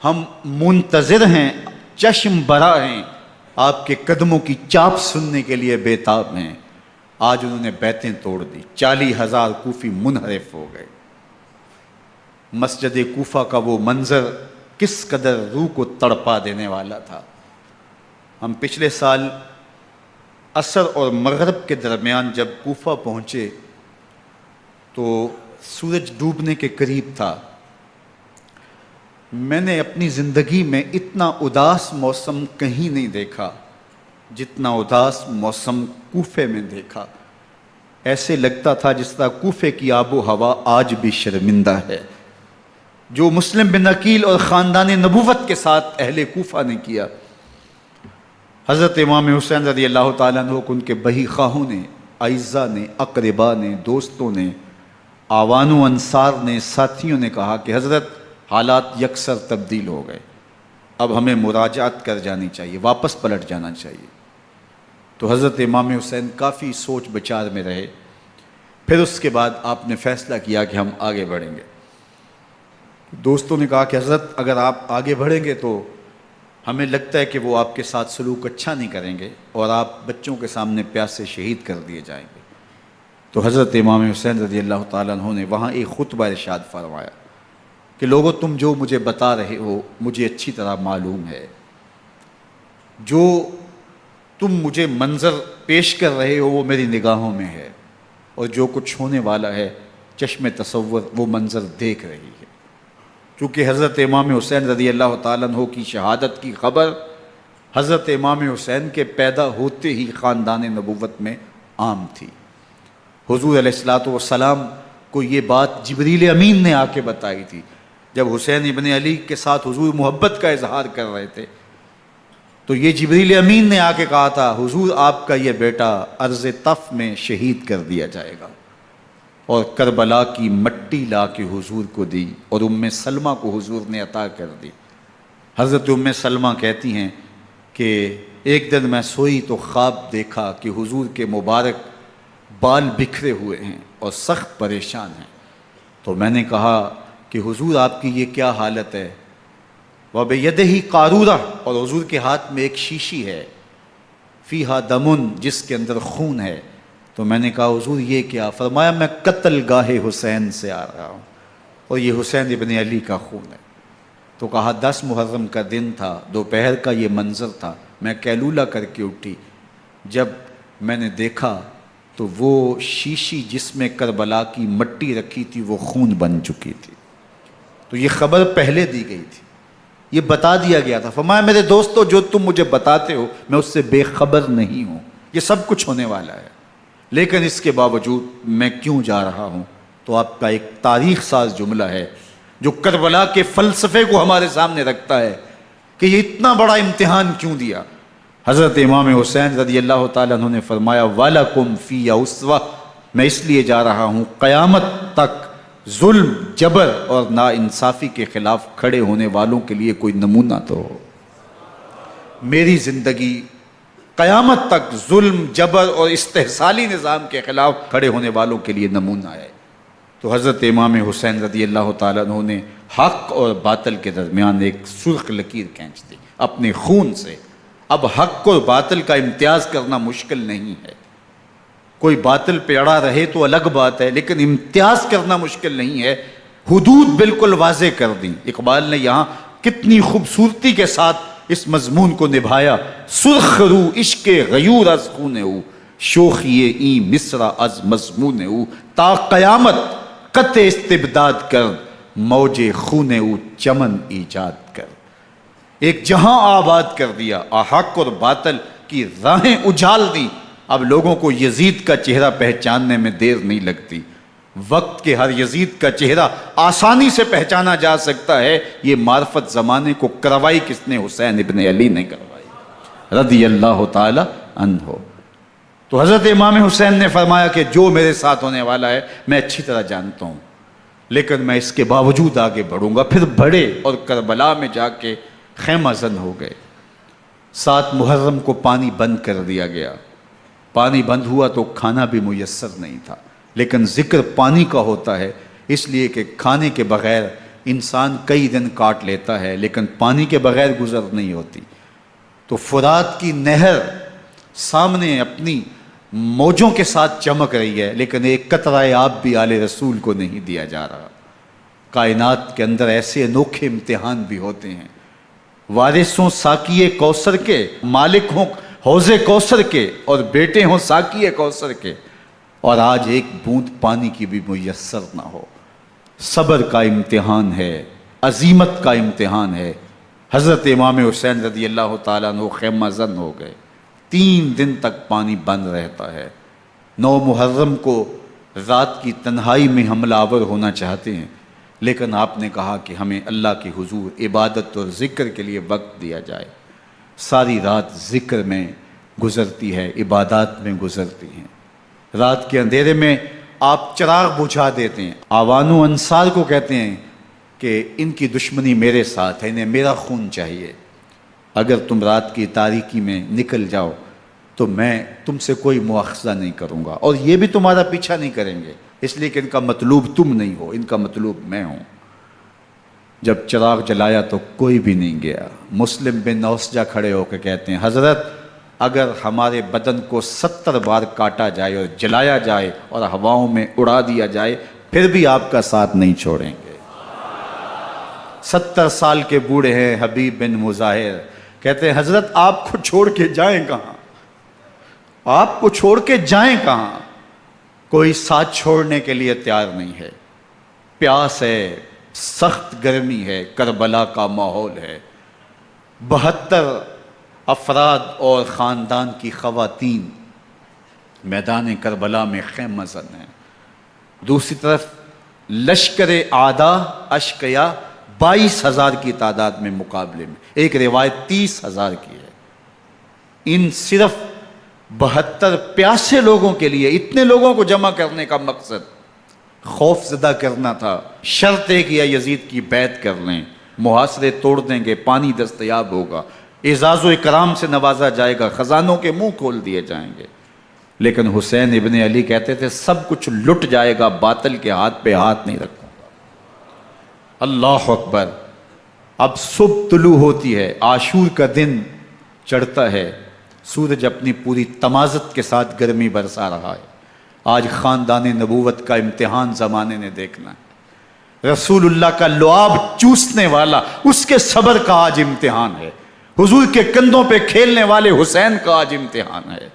ہم منتظر ہیں، چشم برا ہیں، آپ کے قدموں کی چاپ سننے کے لیے بےتاب ہیں، آج انہوں نے بیتیں توڑ دی۔ 40,000 کوفی منحرف ہو گئے۔ مسجد کوفہ کا وہ منظر کس قدر روح کو تڑپا دینے والا تھا۔ ہم پچھلے سال عصر اور مغرب کے درمیان جب کوفہ پہنچے تو سورج ڈوبنے کے قریب تھا۔ میں نے اپنی زندگی میں اتنا اداس موسم کہیں نہیں دیکھا جتنا اداس موسم کوفے میں دیکھا۔ ایسے لگتا تھا جس طرح کوفے کی آب و ہوا آج بھی شرمندہ ہے۔ جو مسلم بن عقیل اور خاندان نبوت کے ساتھ اہل کوفہ نے کیا، حضرت امام حسین رضی اللہ تعالیٰ عنہ کو ان کے بہی خواہوں نے، اعزاء نے، اقربا نے، دوستوں نے، آوان و انصار نے، ساتھیوں نے کہا کہ حضرت حالات یکسر تبدیل ہو گئے، اب ہمیں مراجعت کر جانی چاہیے، واپس پلٹ جانا چاہیے۔ تو حضرت امام حسین کافی سوچ بچار میں رہے، پھر اس کے بعد آپ نے فیصلہ کیا کہ ہم آگے بڑھیں گے۔ دوستوں نے کہا کہ حضرت اگر آپ آگے بڑھیں گے تو ہمیں لگتا ہے کہ وہ آپ کے ساتھ سلوک اچھا نہیں کریں گے اور آپ بچوں کے سامنے پیاس سے شہید کر دیے جائیں گے۔ تو حضرت امام حسین رضی اللہ تعالیٰ عنہ نے وہاں ایک خطبہ ارشاد فرمایا کہ لوگو تم جو مجھے بتا رہے ہو مجھے اچھی طرح معلوم ہے، جو تم مجھے منظر پیش کر رہے ہو وہ میری نگاہوں میں ہے، اور جو کچھ ہونے والا ہے چشم تصور وہ منظر دیکھ رہی ہے۔ چونکہ حضرت امام حسین رضی اللہ تعالیٰ عنہ کی شہادت کی خبر حضرت امام حسین کے پیدا ہوتے ہی خاندان نبوت میں عام تھی۔ حضور علیہ الصلوۃ والسلام کو یہ بات جبریل امین نے آ کے بتائی تھی جب حسین ابن علی کے ساتھ حضور محبت کا اظہار کر رہے تھے، تو یہ جبریل امین نے آ کے کہا تھا حضور آپ کا یہ بیٹا ارض طف میں شہید کر دیا جائے گا، اور کربلا کی مٹی لا کے حضور کو دی اور ام سلمہ کو حضور نے عطا کر دی۔ حضرت ام سلمہ کہتی ہیں کہ ایک دن میں سوئی تو خواب دیکھا کہ حضور کے مبارک بال بکھرے ہوئے ہیں اور سخت پریشان ہیں، تو میں نے کہا کہ حضور آپ کی یہ کیا حالت ہے؟ وَبِيَدِهِ قَارُورَةٌ، اور حضور کے ہاتھ میں ایک شیشی ہے، فِيهَا دَمٌ، جس کے اندر خون ہے۔ تو میں نے کہا حضور یہ کیا؟ فرمایا میں قتل گاہ حسین سے آ رہا ہوں اور یہ حسین ابن علی کا خون ہے۔ تو کہا 10 محرم کا دن تھا، دوپہر کا یہ منظر تھا، میں کیلولہ کر کے اٹھی، جب میں نے دیکھا تو وہ شیشی جس میں کربلا کی مٹی رکھی تھی وہ خون بن چکی تھی۔ تو یہ خبر پہلے دی گئی تھی، یہ بتا دیا گیا تھا۔ فرمایا میرے دوستو جو تم مجھے بتاتے ہو میں اس سے بے خبر نہیں ہوں، یہ سب کچھ ہونے والا ہے، لیکن اس کے باوجود میں کیوں جا رہا ہوں؟ تو آپ کا ایک تاریخ ساز جملہ ہے جو کربلا کے فلسفے کو ہمارے سامنے رکھتا ہے کہ یہ اتنا بڑا امتحان کیوں دیا۔ حضرت امام حسین رضی اللہ تعالیٰ عنہ نے فرمایا وَلَكُمْ فِي أُسْوَةٌ، میں اس لیے جا رہا ہوں قیامت تک ظلم، جبر اور ناانصافی کے خلاف کھڑے ہونے والوں کے لیے کوئی نمونہ تو ہو۔ میری زندگی قیامت تک ظلم، جبر اور استحصالی نظام کے خلاف کھڑے ہونے والوں کے لیے نمونہ ہے۔ تو حضرت امام حسین رضی اللہ تعالیٰ عنہ نے حق اور باطل کے درمیان ایک سرخ لکیر کھینچ دی اپنے خون سے۔ اب حق اور باطل کا امتیاز کرنا مشکل نہیں ہے، کوئی باطل پہ اڑا رہے تو الگ بات ہے، لیکن امتیاز کرنا مشکل نہیں ہے۔ حدود بالکل واضح کر دیں۔ اقبال نے یہاں کتنی خوبصورتی کے ساتھ اس مضمون کو نبھایا۔ سرخ رو عشق غیور از خون او، شوخی این مصرع از مضمون او، تا قیامت قطع استبداد کر، موج خون او چمن ایجاد کر۔ ایک جہاں آباد کر دیا، حق اور باطل کی راہیں اجال دی۔ اب لوگوں کو یزید کا چہرہ پہچاننے میں دیر نہیں لگتی، وقت کے ہر یزید کا چہرہ آسانی سے پہچانا جا سکتا ہے۔ یہ معرفت زمانے کو کروائی کس نے؟ حسین ابن علی نے کروائی رضی اللہ تعالی عنہ۔ تو حضرت امام حسین نے فرمایا کہ جو میرے ساتھ ہونے والا ہے میں اچھی طرح جانتا ہوں، لیکن میں اس کے باوجود آگے بڑھوں گا۔ پھر بڑھے اور کربلا میں جا کے خیمہ زن ہو گئے۔ 7 محرم کو پانی بند کر دیا گیا، پانی بند ہوا تو کھانا بھی میسر نہیں تھا، لیکن ذکر پانی کا ہوتا ہے اس لیے کہ کھانے کے بغیر انسان کئی دن کاٹ لیتا ہے، لیکن پانی کے بغیر گزر نہیں ہوتی۔ تو فرات کی نہر سامنے اپنی موجوں کے ساتھ چمک رہی ہے، لیکن ایک قطرہ آب بھی آل رسول کو نہیں دیا جا رہا۔ کائنات کے اندر ایسے انوکھے امتحان بھی ہوتے ہیں۔ وارث ہوں ساقی کوثر کے، مالک ہوں حوض کوثر کے، اور بیٹے ہوں ساقی کوثر کے، اور آج ایک بوند پانی کی بھی میسر نہ ہو۔ صبر کا امتحان ہے، عزیمت کا امتحان ہے۔ حضرت امام حسین رضی اللہ تعالیٰ عنہ خیمہ زن ہو گئے، 3 دن تک پانی بند رہتا ہے۔ 9 محرم کو رات کی تنہائی میں حملہ آور ہونا چاہتے ہیں، لیکن آپ نے کہا کہ ہمیں اللہ کے حضور عبادت اور ذکر کے لیے وقت دیا جائے۔ ساری رات ذکر میں گزرتی ہے، عبادات میں گزرتی ہیں۔ رات کے اندھیرے میں آپ چراغ بجھا دیتے ہیں۔ آوان و انصار کو کہتے ہیں کہ ان کی دشمنی میرے ساتھ ہے، انہیں میرا خون چاہیے، اگر تم رات کی تاریکی میں نکل جاؤ تو میں تم سے کوئی مواخذہ نہیں کروں گا، اور یہ بھی تمہارا پیچھا نہیں کریں گے، اس لیے کہ ان کا مطلوب تم نہیں ہو، ان کا مطلوب میں ہوں۔ جب چراغ جلایا تو کوئی بھی نہیں گیا۔ مسلم بن اوسجہ کھڑے ہو کے کہتے ہیں حضرت اگر ہمارے بدن کو 70 بار کاٹا جائے اور جلایا جائے اور ہواؤں میں اڑا دیا جائے پھر بھی آپ کا ساتھ نہیں چھوڑیں گے۔ 70 سال کے بوڑھے ہیں حبیب بن مظاہر، کہتے ہیں حضرت آپ کو چھوڑ کے جائیں کہاں، آپ کو چھوڑ کے جائیں کہاں، کوئی ساتھ چھوڑنے کے لیے تیار نہیں ہے، پیاس ہے، سخت گرمی ہے، کربلا کا ماحول ہے، 72 افراد اور خاندان کی خواتین میدان کربلا میں خیمہ زن ہیں، دوسری طرف لشکر اعداء اشقیا 22,000 کی تعداد میں مقابلے میں، ایک روایت 30,000 کی ہے۔ ان صرف 72 پیاسے لوگوں کے لیے اتنے لوگوں کو جمع کرنے کا مقصد خوف زدہ کرنا تھا۔ شرط ہے کہ یزید کی بیعت کر لیں، محاصرے توڑ دیں گے، پانی دستیاب ہوگا، اعزاز و اکرام سے نوازا جائے گا، خزانوں کے منہ کھول دیے جائیں گے۔ لیکن حسین ابن علی کہتے تھے سب کچھ لٹ جائے گا، باطل کے ہاتھ پہ ہاتھ نہیں رکھوں گا۔ اللہ اکبر۔ اب صبح طلوع ہوتی ہے، عاشور کا دن چڑھتا ہے، سورج اپنی پوری تمازت کے ساتھ گرمی برسا رہا ہے۔ آج خاندان نبوت کا امتحان زمانے نے دیکھنا ہے۔ رسول اللہ کا لعاب چوسنے والا اس کے صبر کا آج امتحان ہے، حضور کے کندھوں پہ کھیلنے والے حسین کا آج امتحان ہے۔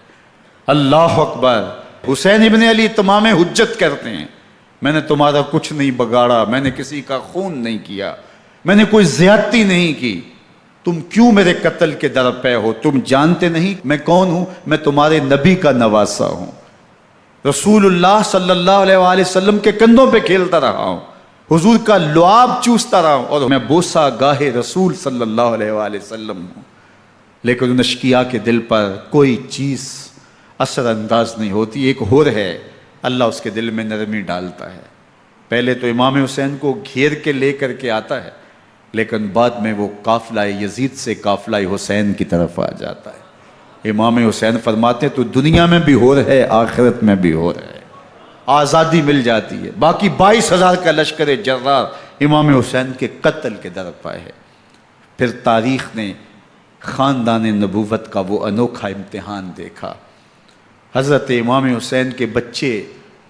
اللہ اکبر۔ حسین ابن علی تمام حجت کرتے ہیں میں نے تمہارا کچھ نہیں بگاڑا، میں نے کسی کا خون نہیں کیا، میں نے کوئی زیادتی نہیں کی، تم کیوں میرے قتل کے در پہ ہو؟ تم جانتے نہیں میں کون ہوں؟ میں تمہارے نبی کا نواسا ہوں، رسول اللہ صلی اللہ علیہ وآلہ وسلم کے کندھوں پہ کھیلتا رہا ہوں، حضور کا لعاب چوستا رہا ہوں، اور میں بوسہ گاہ رسول صلی اللہ علیہ وآلہ وسلم ہوں۔ لیکن ان اشقیاء کے دل پر کوئی چیز اثر انداز نہیں ہوتی۔ ایک ہور ہے، اللہ اس کے دل میں نرمی ڈالتا ہے۔ پہلے تو امام حسین کو گھیر کے لے کر کے آتا ہے، لیکن بعد میں وہ قافلہ یزید سے قافلہ حسین کی طرف آ جاتا ہے۔ امام حسین فرماتے ہیں تو دنیا میں بھی ہور ہے، آخرت میں بھی ہور ہے، آزادی مل جاتی ہے۔ باقی 22,000 کا لشکر جرار امام حسین کے قتل کے در پہ ہے۔ پھر تاریخ نے خاندان نبوت کا وہ انوکھا امتحان دیکھا۔ حضرت امام حسین کے بچے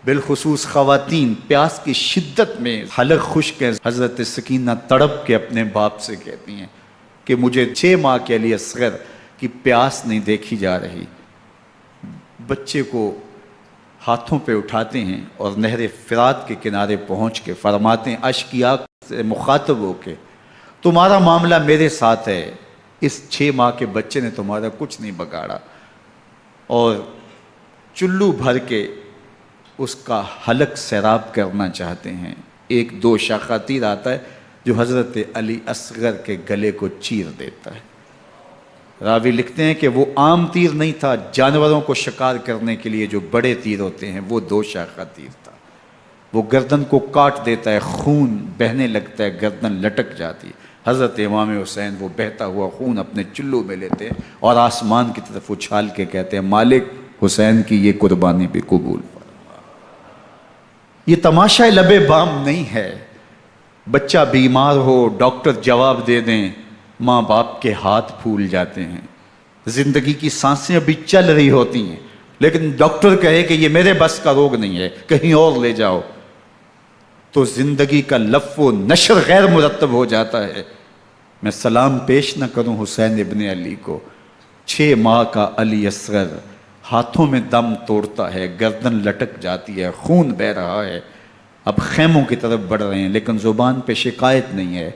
بالخصوص خواتین پیاس کی شدت میں حلق خشک ہیں۔ حضرت سکینہ تڑپ کے اپنے باپ سے کہتی ہیں کہ مجھے 6 ماہ کے لیے اصغر کی پیاس نہیں دیکھی جا رہی۔ بچے کو ہاتھوں پہ اٹھاتے ہیں اور نہر فرات کے کنارے پہنچ کے فرماتے ہیں اشقیاء سے مخاطب ہو کے تمہارا معاملہ میرے ساتھ ہے، اس 6 ماہ کے بچے نے تمہارا کچھ نہیں بگاڑا، اور چلو بھر کے اس کا حلق سیراب کرنا چاہتے ہیں۔ ایک 2 شاخہ تیر آتا ہے جو حضرت علی اصغر کے گلے کو چیر دیتا ہے۔ راوی لکھتے ہیں کہ وہ عام تیر نہیں تھا، جانوروں کو شکار کرنے کے لیے جو بڑے تیر ہوتے ہیں وہ 2 شاخہ تیر تھا، وہ گردن کو کاٹ دیتا ہے، خون بہنے لگتا ہے، گردن لٹک جاتی ہے۔ حضرت امام حسین وہ بہتا ہوا خون اپنے چلو میں لیتے ہیں اور آسمان کی طرف اچھال کے کہتے ہیں مالک حسین کی یہ قربانی بھی قبول فرما۔ یہ تماشا لب بام نہیں ہے، بچہ بیمار ہو ڈاکٹر جواب دے دیں، ماں باپ کے ہاتھ پھول جاتے ہیں، زندگی کی سانسیں ابھی چل رہی ہوتی ہیں، لیکن ڈاکٹر کہے کہ یہ میرے بس کا روگ نہیں ہے، کہیں اور لے جاؤ، تو زندگی کا لف و نشر غیر مرتب ہو جاتا ہے۔ میں سلام پیش نہ کروں حسین ابن علی کو، 6 ماہ کا علی اصغر ہاتھوں میں دم توڑتا ہے، گردن لٹک جاتی ہے، خون بہہ رہا ہے، اب خیموں کی طرف بڑھ رہے ہیں، لیکن زبان پہ شکایت نہیں ہے،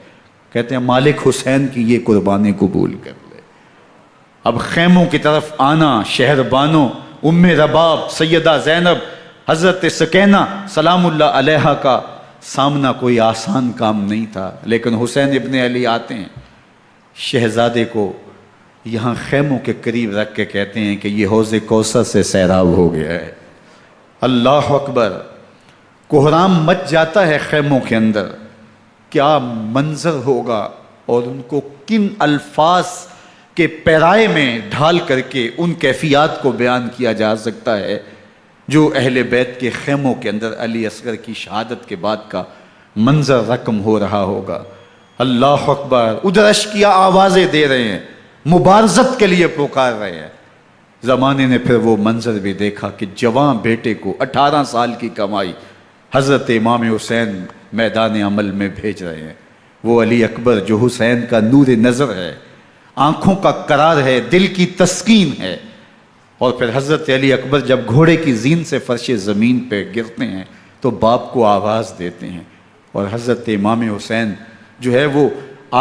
کہتے ہیں مالک حسین کی یہ قربانی قبول کر لے۔ اب خیموں کی طرف آنا، شہر بانوں ام رباب سیدہ زینب حضرت سکینہ سلام اللہ علیہا کا سامنا کوئی آسان کام نہیں تھا، لیکن حسین ابن علی آتے ہیں، شہزادے کو یہاں خیموں کے قریب رکھ کے کہتے ہیں کہ یہ حوض کوثر سے سیراب ہو گیا ہے۔ اللہ اکبر، کوہرام مچ جاتا ہے خیموں کے اندر، کیا منظر ہوگا اور ان کو کن الفاظ کے پیرائے میں ڈھال کر کے ان کیفیات کو بیان کیا جا سکتا ہے جو اہل بیت کے خیموں کے اندر علی اصغر کی شہادت کے بعد کا منظر رقم ہو رہا ہوگا۔ اللہ اکبر، ادھر اشکیا آوازیں دے رہے ہیں، مبارزت کے لیے پکار رہے ہیں۔ زمانے نے پھر وہ منظر بھی دیکھا کہ جوان بیٹے کو 18 سال کی کمائی حضرت امام حسین میدان عمل میں بھیج رہے ہیں۔ وہ علی اکبر جو حسین کا نور نظر ہے، آنکھوں کا قرار ہے، دل کی تسکین ہے۔ اور پھر حضرت علی اکبر جب گھوڑے کی زین سے فرش زمین پہ گرتے ہیں تو باپ کو آواز دیتے ہیں، اور حضرت امام حسین جو ہے وہ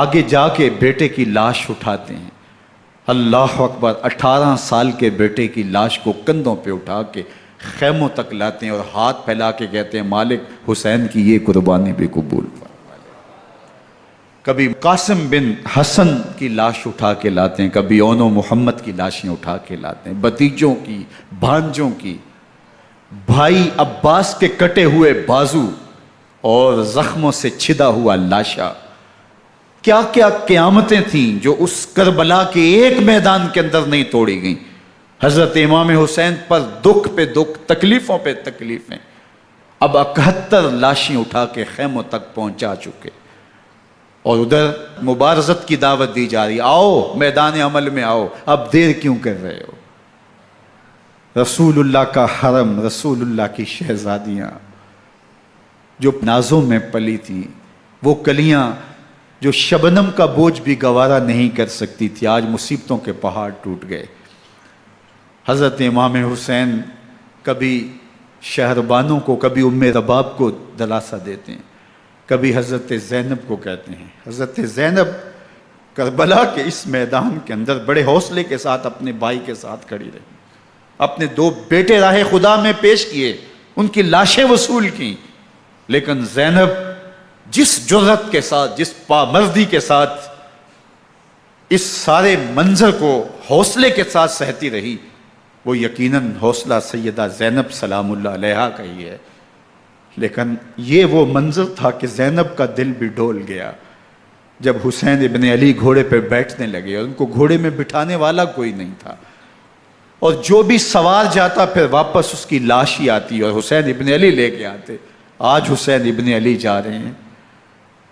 آگے جا کے بیٹے کی لاش اٹھاتے ہیں۔ اللہ اکبر، 18 سال کے بیٹے کی لاش کو کندھوں پہ اٹھا کے خیموں تک لاتے ہیں اور ہاتھ پھیلا کے کہتے ہیں مالک حسین کی یہ قربانی بھی قبول فرما۔ کبھی قاسم بن حسن کی لاش اٹھا کے لاتے ہیں، کبھی اون و محمد کی لاشیں اٹھا کے لاتے ہیں، بھتیجوں کی، بھانجوں کی، بھائی عباس کے کٹے ہوئے بازو اور زخموں سے چھدا ہوا لاشا۔ کیا کیا قیامتیں تھیں جو اس کربلا کے ایک میدان کے اندر نہیں توڑی گئیں۔ حضرت امام حسین پر دکھ پہ دکھ، تکلیفوں پہ تکلیفیں۔ اب 71 لاشیں اٹھا کے خیموں تک پہنچا چکے، اور ادھر مبارزت کی دعوت دی جا رہی، آؤ میدان عمل میں آؤ، اب دیر کیوں کر رہے ہو۔ رسول اللہ کا حرم، رسول اللہ کی شہزادیاں جو نازوں میں پلی تھیں، وہ کلیاں جو شبنم کا بوجھ بھی گوارا نہیں کر سکتی تھی، آج مصیبتوں کے پہاڑ ٹوٹ گئے۔ حضرت امام حسین کبھی شہربانوں کو، کبھی ام رباب کو دلاسا دیتے ہیں، کبھی حضرت زینب کو کہتے ہیں۔ حضرت زینب کربلا کے اس میدان کے اندر بڑے حوصلے کے ساتھ اپنے بھائی کے ساتھ کھڑی رہی، اپنے 2 بیٹے راہ خدا میں پیش کیے، ان کی لاشیں وصول کیں، لیکن زینب جس جرأت کے ساتھ، جس پامردی کے ساتھ اس سارے منظر کو حوصلے کے ساتھ سہتی رہی، وہ یقیناً حوصلہ سیدہ زینب سلام اللہ علیہا کا ہی ہے۔ لیکن یہ وہ منظر تھا کہ زینب کا دل بھی ڈول گیا جب حسین ابن علی گھوڑے پہ بیٹھنے لگے اور ان کو گھوڑے میں بٹھانے والا کوئی نہیں تھا، اور جو بھی سوار جاتا پھر واپس اس کی لاش ہی آتی اور حسین ابن علی لے کے آتے۔ آج حسین ابن علی جا رہے ہیں،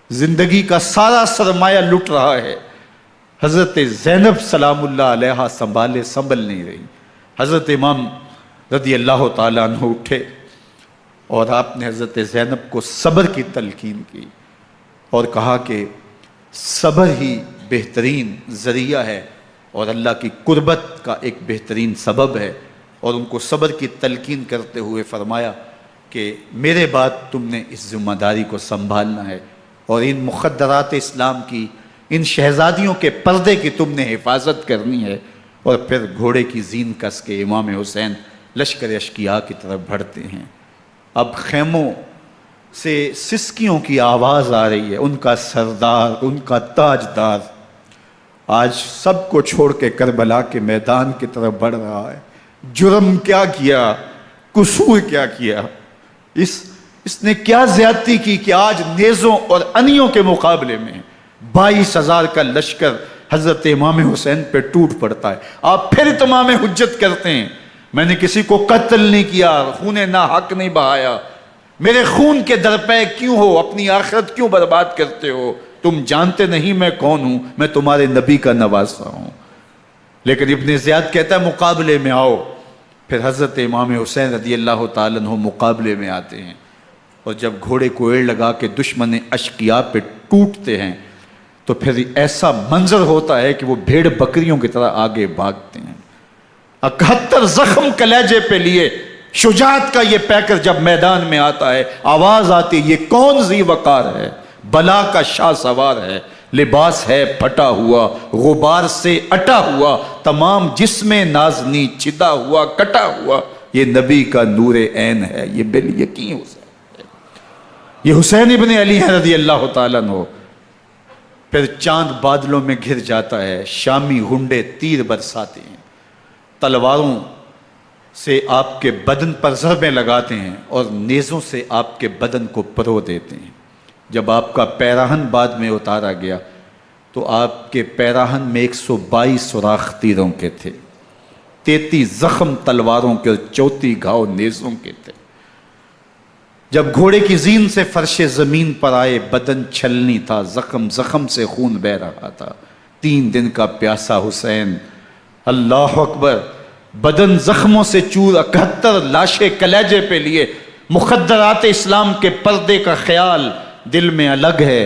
زندگی کا سارا سرمایہ لٹ رہا ہے، حضرت زینب سلام اللہ علیہا سنبھل نہیں رہی۔ حضرت امام رضی اللہ تعالیٰ عنہ اٹھے اور آپ نے حضرت زینب کو صبر کی تلقین کی اور کہا کہ صبر ہی بہترین ذریعہ ہے اور اللہ کی قربت کا ایک بہترین سبب ہے، اور ان کو صبر کی تلقین کرتے ہوئے فرمایا کہ میرے بعد تم نے اس ذمہ داری کو سنبھالنا ہے اور ان مخدرات اسلام کی، ان شہزادیوں کے پردے کی تم نے حفاظت کرنی ہے۔ اور پھر گھوڑے کی زین کس کے امام حسین لشکر اشکیا کی طرف بڑھتے ہیں۔ اب خیموں سے سسکیوں کی آواز آ رہی ہے، ان کا سردار، ان کا تاجدار آج سب کو چھوڑ کے کربلا کے میدان کی طرف بڑھ رہا ہے۔ جرم کیا کیا، قصور کیا کیا، اس نے کیا زیادتی کی کہ آج نیزوں اور انیوں کے مقابلے میں 22,000 کا لشکر حضرت امام حسین پہ ٹوٹ پڑتا ہے۔ آپ پھر اتمام حجت کرتے ہیں، میں نے کسی کو قتل نہیں کیا، خون ناحق نہیں بہایا، میرے خون کے درپے کیوں ہو، اپنی آخرت کیوں برباد کرتے ہو، تم جانتے نہیں میں کون ہوں، میں تمہارے نبی کا نواسا ہوں۔ لیکن ابن زیاد کہتا ہے مقابلے میں آؤ۔ پھر حضرت امام حسین رضی اللہ تعالیٰ عنہ مقابلے میں آتے ہیں، اور جب گھوڑے کو ایڑ لگا کے دشمن اشقیاء پہ ٹوٹتے ہیں تو پھر ایسا منظر ہوتا ہے کہ وہ بھیڑ بکریوں کی طرح آگے بھاگتے ہیں۔ 71 زخم کلیجے پہ لیے شجاعت کا یہ پیکر جب میدان میں آتا ہے، آواز آتی ہے یہ کون ذی وقار ہے، بلا کا شاہ سوار ہے، لباس ہے پھٹا ہوا غبار سے اٹا ہوا، تمام جسم نازنی چھدا ہوا کٹا ہوا، یہ نبی کا نور عین ہے، یہ بالیقین حسین ہے، یہ حسین ابن علی ہے رضی اللہ تعالیٰ عنہ۔ پھر چاند بادلوں میں گھر جاتا ہے، شامی غنڈے تیر برساتے ہیں، تلواروں سے آپ کے بدن پر ضربیں لگاتے ہیں اور نیزوں سے آپ کے بدن کو پرو دیتے ہیں۔ جب آپ کا پیراہن بعد میں اتارا گیا تو آپ کے پیراہن میں 122 سوراخ تیروں کے تھے، 33 زخم تلواروں کے اور 34 گھاؤ نیزوں کے تھے۔ جب گھوڑے کی زین سے فرش زمین پر آئے، بدن چھلنی تھا، زخم زخم سے خون بہ رہا تھا، 3 دن کا پیاسا حسین، اللہ اکبر، بدن زخموں سے چور، 71 لاشیں کلیجے پہ لیے، مخدرات اسلام کے پردے کا خیال دل میں الگ ہے،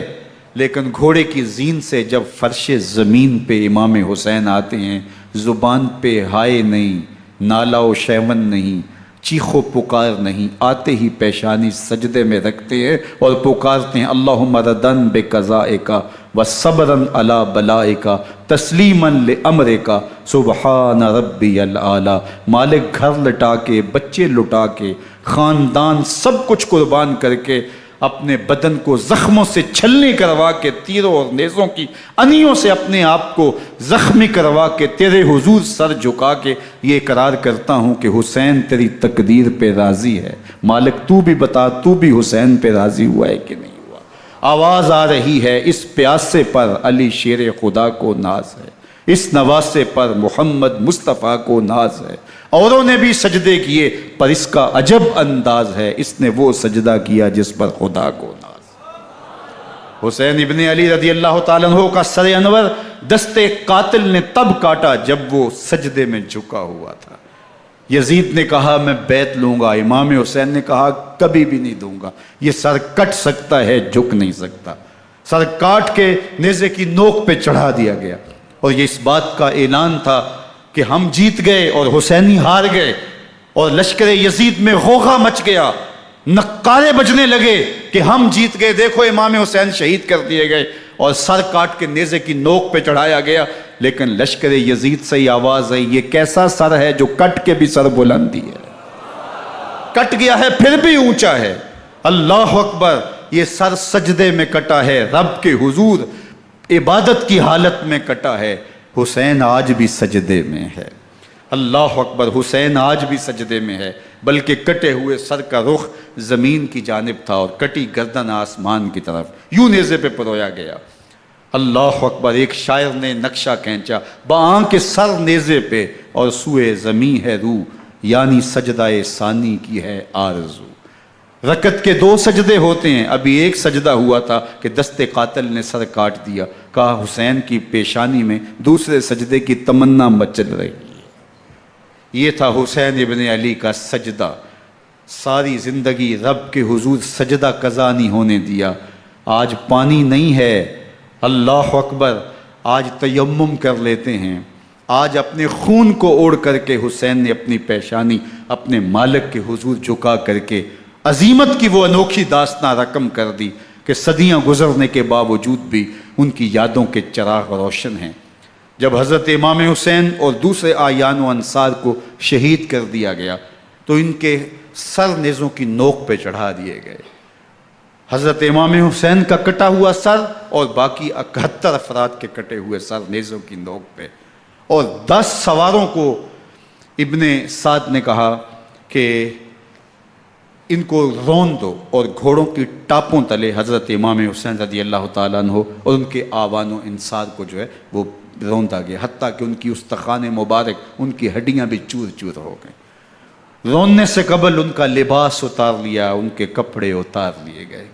لیکن گھوڑے کی زین سے جب فرش زمین پہ امام حسین آتے ہیں، زبان پہ ہائے نہیں، نالا و شیون نہیں، چیخ و پکار نہیں، آتے ہی پیشانی سجدے میں رکھتے ہیں اور پکارتے ہیں اللہم ردن بقضائک وصبرن علی بلائک تسلیمن لامرک سبحان ربی الاعلی۔ مالک گھر لٹا کے، بچے لٹا کے، خاندان سب کچھ قربان کر کے، اپنے بدن کو زخموں سے چھلنی کروا کے، تیروں اور نیزوں کی انیوں سے اپنے آپ کو زخمی کروا کے، تیرے حضور سر جھکا کے یہ اقرار کرتا ہوں کہ حسین تیری تقدیر پہ راضی ہے، مالک تو بھی بتا، تو بھی حسین پہ راضی ہوا ہے کہ نہیں ہوا؟ آواز آ رہی ہے، اس پیاسے پر علی شیر خدا کو ناز ہے، اس نواسے پر محمد مصطفیٰ کو ناز ہے، اوروں نے بھی سجدے کیے پر اس کا عجب انداز ہے، اس نے وہ سجدہ کیا جس پر خدا کو ناز۔ حسین ابن علی رضی اللہ تعالیٰ عنہ کا سر انور دستے قاتل نے تب کاٹا جب وہ سجدے میں جھکا ہوا تھا۔ یزید نے کہا میں بیعت لوں گا، امام حسین نے کہا کبھی بھی نہیں دوں گا، یہ سر کٹ سکتا ہے جھک نہیں سکتا۔ سر کاٹ کے نیزے کی نوک پہ چڑھا دیا گیا اور یہ اس بات کا اعلان تھا کہ ہم جیت گئے اور حسینی ہار گئے، اور لشکر یزید میں غوغا مچ گیا، نقارے بجنے لگے کہ ہم جیت گئے، دیکھو امام حسین شہید کر دیے گئے، اور سر کاٹ کے نیزے کی نوک پہ چڑھایا گیا۔ لیکن لشکر یزید سے ہی آواز آئی یہ کیسا سر ہے جو کٹ کے بھی سر بلندی ہے، کٹ گیا ہے پھر بھی اونچا ہے، اللہ اکبر، یہ سر سجدے میں کٹا ہے، رب کے حضور عبادت کی حالت میں کٹا ہے، حسین آج بھی سجدے میں ہے، اللہ اکبر، حسین آج بھی سجدے میں ہے، بلکہ کٹے ہوئے سر کا رخ زمین کی جانب تھا اور کٹی گردن آسمان کی طرف، یوں نیزے پہ پرویا گیا، اللہ اکبر۔ ایک شاعر نے نقشہ کھینچا، بآنکھ سر نیزے پہ اور سوئے زمین ہے روح، یعنی سجدہ ثانی کی ہے آرزو۔ رکعت کے 2 سجدے ہوتے ہیں، ابھی ایک سجدہ ہوا تھا کہ دست قاتل نے سر کاٹ دیا، کہا حسین کی پیشانی میں دوسرے سجدے کی تمنا مچل رہی ہے۔ یہ تھا حسین ابن علی کا سجدہ، ساری زندگی رب کے حضور سجدہ قضا نہیں ہونے دیا۔ آج پانی نہیں ہے، اللہ اکبر، آج تیمم کر لیتے ہیں، آج اپنے خون کو اوڑھ کر کے حسین نے اپنی پیشانی اپنے مالک کے حضور جھکا کر کے عظیمت کی وہ انوکھی داستان رقم کر دی کہ صدیاں گزرنے کے باوجود بھی ان کی یادوں کے چراغ روشن ہیں۔ جب حضرت امام حسین اور دوسرے آیان و انصار کو شہید کر دیا گیا تو ان کے سر نیزوں کی نوک پہ چڑھا دیے گئے، حضرت امام حسین کا کٹا ہوا سر اور باقی 71 افراد کے کٹے ہوئے سر نیزوں کی نوک پہ، اور 10 سواروں کو ابن سعد نے کہا کہ ان کو رون دو، اور گھوڑوں کی ٹاپوں تلے حضرت امام حسین رضی اللہ تعالیٰ عنہ اور ان کے آوان و انصار کو جو ہے وہ روندا گیا، حتیٰ کہ ان کی استخوان مبارک، ان کی ہڈیاں بھی چور چور ہو گئیں۔ روننے سے قبل ان کا لباس اتار لیا، ان کے کپڑے اتار لیے گئے،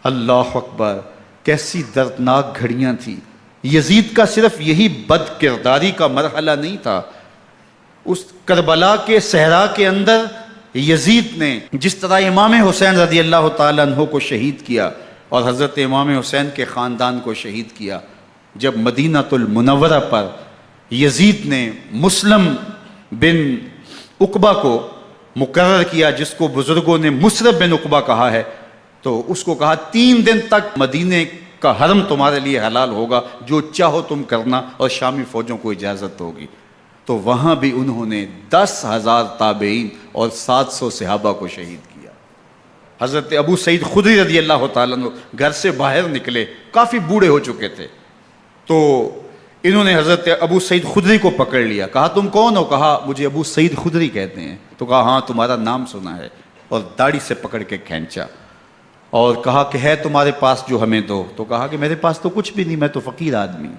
اللہ اکبر، کیسی دردناک گھڑیاں تھیں۔ یزید کا صرف یہی بد کرداری کا مرحلہ نہیں تھا، اس کربلا کے صحرا کے اندر یزید نے جس طرح امام حسین رضی اللہ تعالیٰ عنہ کو شہید کیا اور حضرت امام حسین کے خاندان کو شہید کیا، جب مدینہ المنورہ پر یزید نے مسلم بن عقبہ کو مقرر کیا، جس کو بزرگوں نے مصرب بن عقبہ کہا ہے، تو اس کو کہا 3 دن تک مدینے کا حرم تمہارے لیے حلال ہوگا، جو چاہو تم کرنا، اور شامی فوجوں کو اجازت ہوگی۔ تو وہاں بھی انہوں نے 10,000 تابعین اور 700 صحابہ کو شہید کیا۔ حضرت ابو سعید خدری رضی اللہ تعالیٰ عنہ گھر سے باہر نکلے، کافی بوڑھے ہو چکے تھے، تو انہوں نے حضرت ابو سعید خدری کو پکڑ لیا، کہا تم کون ہو؟ کہا مجھے ابو سعید خدری کہتے ہیں۔ تو کہا ہاں تمہارا نام سنا ہے، اور داڑھی سے پکڑ کے کھینچا اور کہا کہ ہے تمہارے پاس جو ہمیں دو؟ تو کہا کہ میرے پاس تو کچھ بھی نہیں، میں تو فقیر آدمی ہوں۔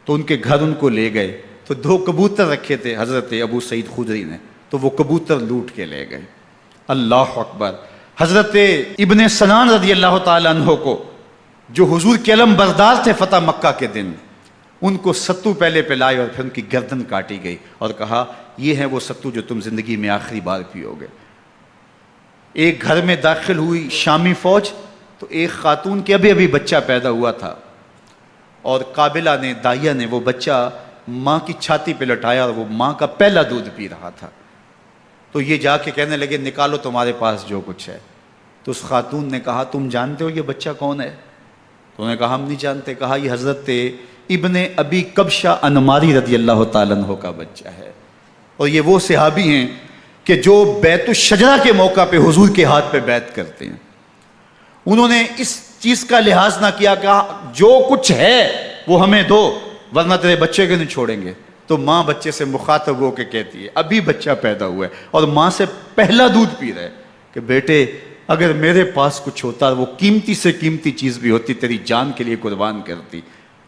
تو ان کے گھر ان کو لے گئے، تو 2 کبوتر رکھے تھے حضرت ابو سعید خدری نے، تو وہ کبوتر لوٹ کے لے گئے۔ اللہ اکبر۔ حضرت ابن سنان رضی اللہ تعالیٰ عنہ کو، جو حضور کے علم بردار تھے فتح مکہ کے دن، ان کو ستو پہلے پلائے اور پھر ان کی گردن کاٹی گئی، اور کہا یہ ہے وہ ستو جو تم زندگی میں آخری بار پیو گے۔ ایک گھر میں داخل ہوئی شامی فوج، تو ایک خاتون کے ابھی بچہ پیدا ہوا تھا، اور قابلہ نے، دائیا نے، وہ بچہ ماں کی چھاتی پہ لٹایا، اور وہ ماں کا پہلا دودھ پی رہا تھا۔ تو یہ جا کے کہنے لگے نکالو تمہارے پاس جو کچھ ہے۔ تو اس خاتون نے کہا تم جانتے ہو یہ بچہ کون ہے؟ تو انہوں نے کہا ہم نہیں جانتے۔ کہا یہ حضرت ابن ابی کبشہ انماری رضی اللہ تعالیٰ عنہ کا بچہ ہے، اور یہ وہ صحابی ہیں کہ جو بیت الشجرہ کے موقع پہ حضور کے ہاتھ پہ بیعت کرتے ہیں۔ انہوں نے اس چیز کا لحاظ نہ کیا کہ جو کچھ ہے وہ ہمیں دو، ورنہ تیرے بچے کو نہیں چھوڑیں گے۔ تو ماں بچے سے مخاطب ہو کے کہتی ہے، ابھی بچہ پیدا ہوا ہے اور ماں سے پہلا دودھ پی رہا ہے، کہ بیٹے اگر میرے پاس کچھ ہوتا، وہ قیمتی سے قیمتی چیز بھی ہوتی، تیری جان کے لیے قربان کرتی،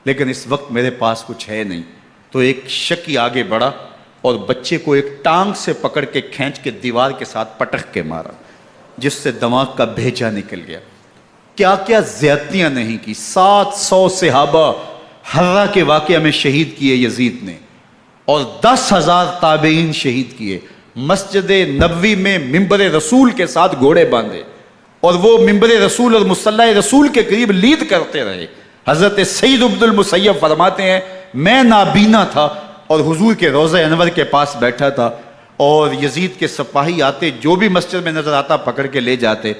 لیکن اس وقت میرے پاس کچھ ہے نہیں۔ تو ایک شکی آگے بڑھا اور بچے کو ایک ٹانگ سے پکڑ کے کھینچ کے دیوار کے ساتھ پٹک کے مارا، جس سے دماغ کا بھیجا نکل گیا۔ کیا کیا زیادتیاں نہیں کی۔ 700 صحابہ حرہ کے واقعہ میں شہید کیے یزید نے، اور 10,000 تابعین شہید کیے۔ مسجد نبوی میں ممبر رسول کے ساتھ گھوڑے باندھے، اور وہ ممبر رسول اور مصلی رسول کے قریب لید کرتے رہے۔ حضرت سعید عبد المسیب فرماتے ہیں میں نابینا تھا اور حضور کے روضہ انور کے پاس بیٹھا تھا، اور یزید کے سپاہی آتے، جو بھی مسجد میں نظر آتا پکڑ کے لے جاتے،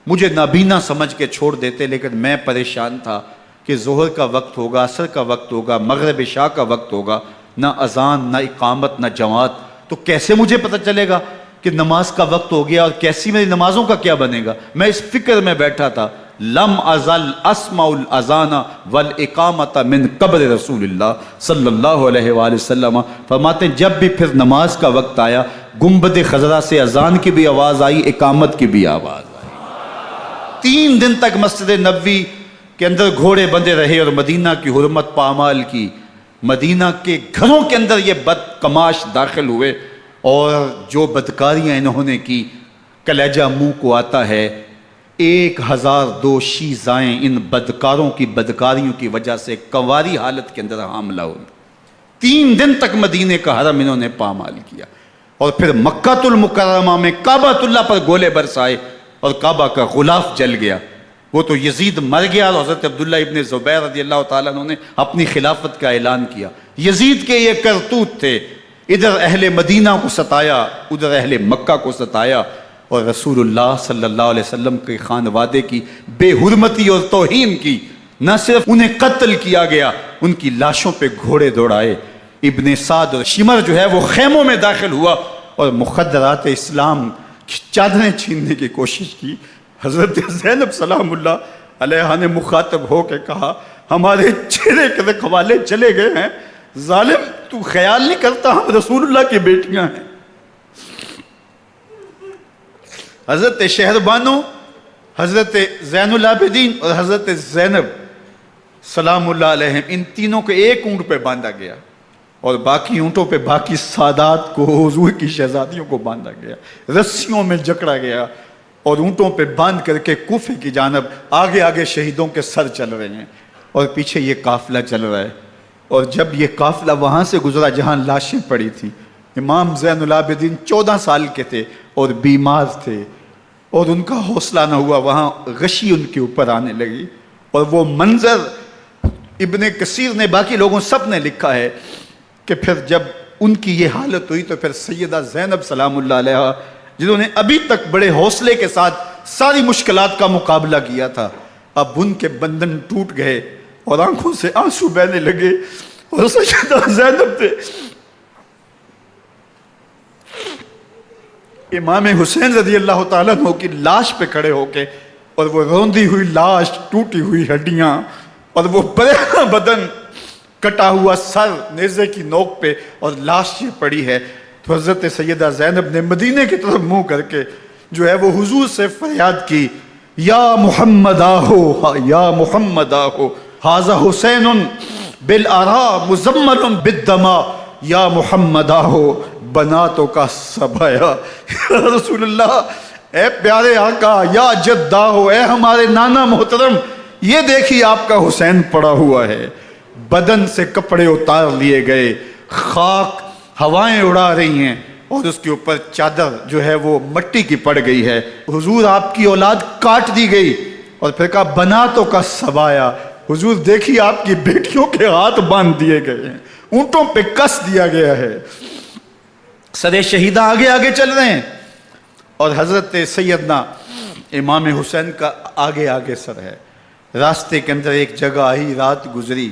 مجھے نابینا سمجھ کے چھوڑ دیتے، لیکن میں پریشان تھا کہ ظہر کا وقت ہوگا، عصر کا وقت ہوگا، مغرب عشاء کا وقت ہوگا، نہ اذان، نہ اقامت، نہ جماعت، تو کیسے مجھے پتہ چلے گا کہ نماز کا وقت ہو گیا، اور کیسی میری نمازوں کا کیا بنے گا؟ میں اس فکر میں بیٹھا تھا۔ لم ازل اسمع الاذان والاقامت من قبر رسول اللہ صلی اللہ علیہ وآلہ وسلم۔ فرماتے ہیں جب بھی پھر نماز کا وقت آیا، گنبد خضرا سے اذان کی بھی آواز آئی، اقامت کی بھی آواز آئی۔ 3 دن تک مسجد نبوی کے اندر گھوڑے بندے رہے، اور مدینہ کی حرمت پامال کی۔ مدینہ کے گھروں کے اندر یہ بدکماش داخل ہوئے، اور جو بدکاریاں انہوں نے کی کلیجہ منہ کو آتا ہے۔ 1002 شیزائیں ان بدکاروں کی بدکاریوں کی وجہ سے کنواری حالت کے اندر حاملہ ہوئی۔ 3 دن تک مدینے کا حرم انہوں نے پامال کیا، اور پھر مکہ المکرمہ میں کعبۃ اللہ پر گولے برسائے، اور کعبہ کا غلاف جل گیا۔ وہ تو یزید مر گیا، اور حضرت عبداللہ ابن زبیر رضی اللہ تعالیٰ عنہ نے اپنی خلافت کا اعلان کیا۔ یزید کے یہ کرتوت تھے، ادھر اہل مدینہ کو ستایا، ادھر اہل مکہ کو ستایا، اور رسول اللہ صلی اللہ علیہ وسلم کے خانوادے کی بے حرمتی اور توہین کی۔ نہ صرف انہیں قتل کیا گیا، ان کی لاشوں پہ گھوڑے دوڑائے۔ ابن سعد اور شمر جو ہے وہ خیموں میں داخل ہوا، اور مخدرات اسلام کی چادریں چھیننے کی کوشش کی۔ حضرت زینب سلام اللہ علیہ نے مخاطب ہو کے کہا ہمارے چہرے کے رکھوالے چلے گئے ہیں، ظالم تو خیال نہیں کرتا ہم رسول اللہ کی بیٹیاں ہیں۔ حضرت شہربانو، حضرت زین العابدین اور حضرت زینب سلام اللہ علیہم، ان تینوں کو ایک اونٹ پہ باندھا گیا، اور باقی اونٹوں پہ باقی سادات کو، حضور کی شہزادیوں کو باندھا گیا، رسیوں میں جکڑا گیا، اور اونٹوں پہ باندھ کر کے کوفے کی جانب آگے آگے شہیدوں کے سر چل رہے ہیں، اور پیچھے یہ قافلہ چل رہا ہے۔ اور جب یہ قافلہ وہاں سے گزرا جہاں لاشیں پڑی تھیں، امام زین العابدین 14 سال کے تھے اور بیمار تھے، اور ان کا حوصلہ نہ ہوا، وہاں غشی ان کے اوپر آنے لگی، اور وہ منظر ابن کثیر نے، باقی لوگوں سب نے لکھا ہے کہ پھر جب ان کی یہ حالت ہوئی تو پھر سیدہ زینب سلام اللہ علیہ، جنہوں نے ابھی تک بڑے حوصلے کے ساتھ ساری مشکلات کا مقابلہ کیا تھا، اب ان کے بندھن ٹوٹ گئے اور آنکھوں سے آنسو بہنے لگے، اور سیدہ زینب نے امام حسین رضی اللہ تعالیٰ عنہ کی لاش پہ کھڑے ہو کے، اور وہ روندی ہوئی لاش، ٹوٹی ہوئی ہڈیاں، اور وہ برینا بدن، کٹا ہوا سر نیزے کی نوک پہ، اور لاش یہ پڑی ہے، تو حضرت سیدہ زینب نے مدینے کی طرف منہ کر کے جو ہے وہ حضور سے فریاد کی، یا محمد آہو، یا محمد آہو، ھذا حسین بالآراء مزمل بالدماء، یا محمد آہو بناتوں کا سبایا۔ یا رسول اللہ، اے پیارے آقا، یا جد آہو، اے ہمارے نانا محترم، یہ دیکھیے آپ کا حسین پڑا ہوا ہے، بدن سے کپڑے اتار لیے گئے، خاک ہوائیں اڑا رہی ہیں، اور اس کے اوپر چادر جو ہے وہ مٹی کی پڑ گئی ہے۔ حضور آپ کی اولاد کاٹ دی گئی، اور پھر کہا بناتوں کا سبایا، حضور دیکھیے آپ کی بیٹیوں کے ہاتھ باندھ دیے گئے ہیں، اونٹوں پہ کس دیا گیا ہے، سر شہیدہ آگے آگے چل رہے ہیں، اور حضرت سیدنا امام حسین کا آگے آگے سر ہے۔ راستے کے اندر ایک جگہ آئی، رات گزری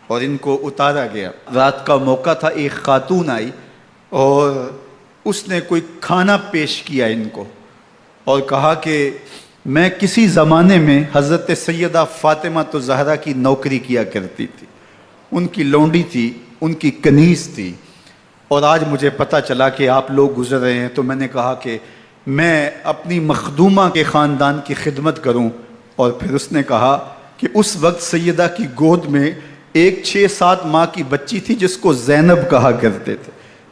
اور ان کو اتارا گیا۔ رات کا موقع تھا، ایک خاتون آئی اور اس نے کوئی کھانا پیش کیا ان کو، اور کہا کہ میں کسی زمانے میں حضرت سیدہ فاطمہ تو زہرا کی نوکری کیا کرتی تھی، ان کی لونڈی تھی، ان کی کنیز تھی، اور آج مجھے پتہ چلا کہ آپ لوگ گزر رہے ہیں، تو میں نے کہا کہ میں اپنی مخدومہ کے خاندان کی خدمت کروں۔ اور پھر اس نے کہا کہ اس وقت سیدہ کی گود میں ایک 6-7 ماہ کی بچی تھی جس کو زینب کہا کرتے تھے،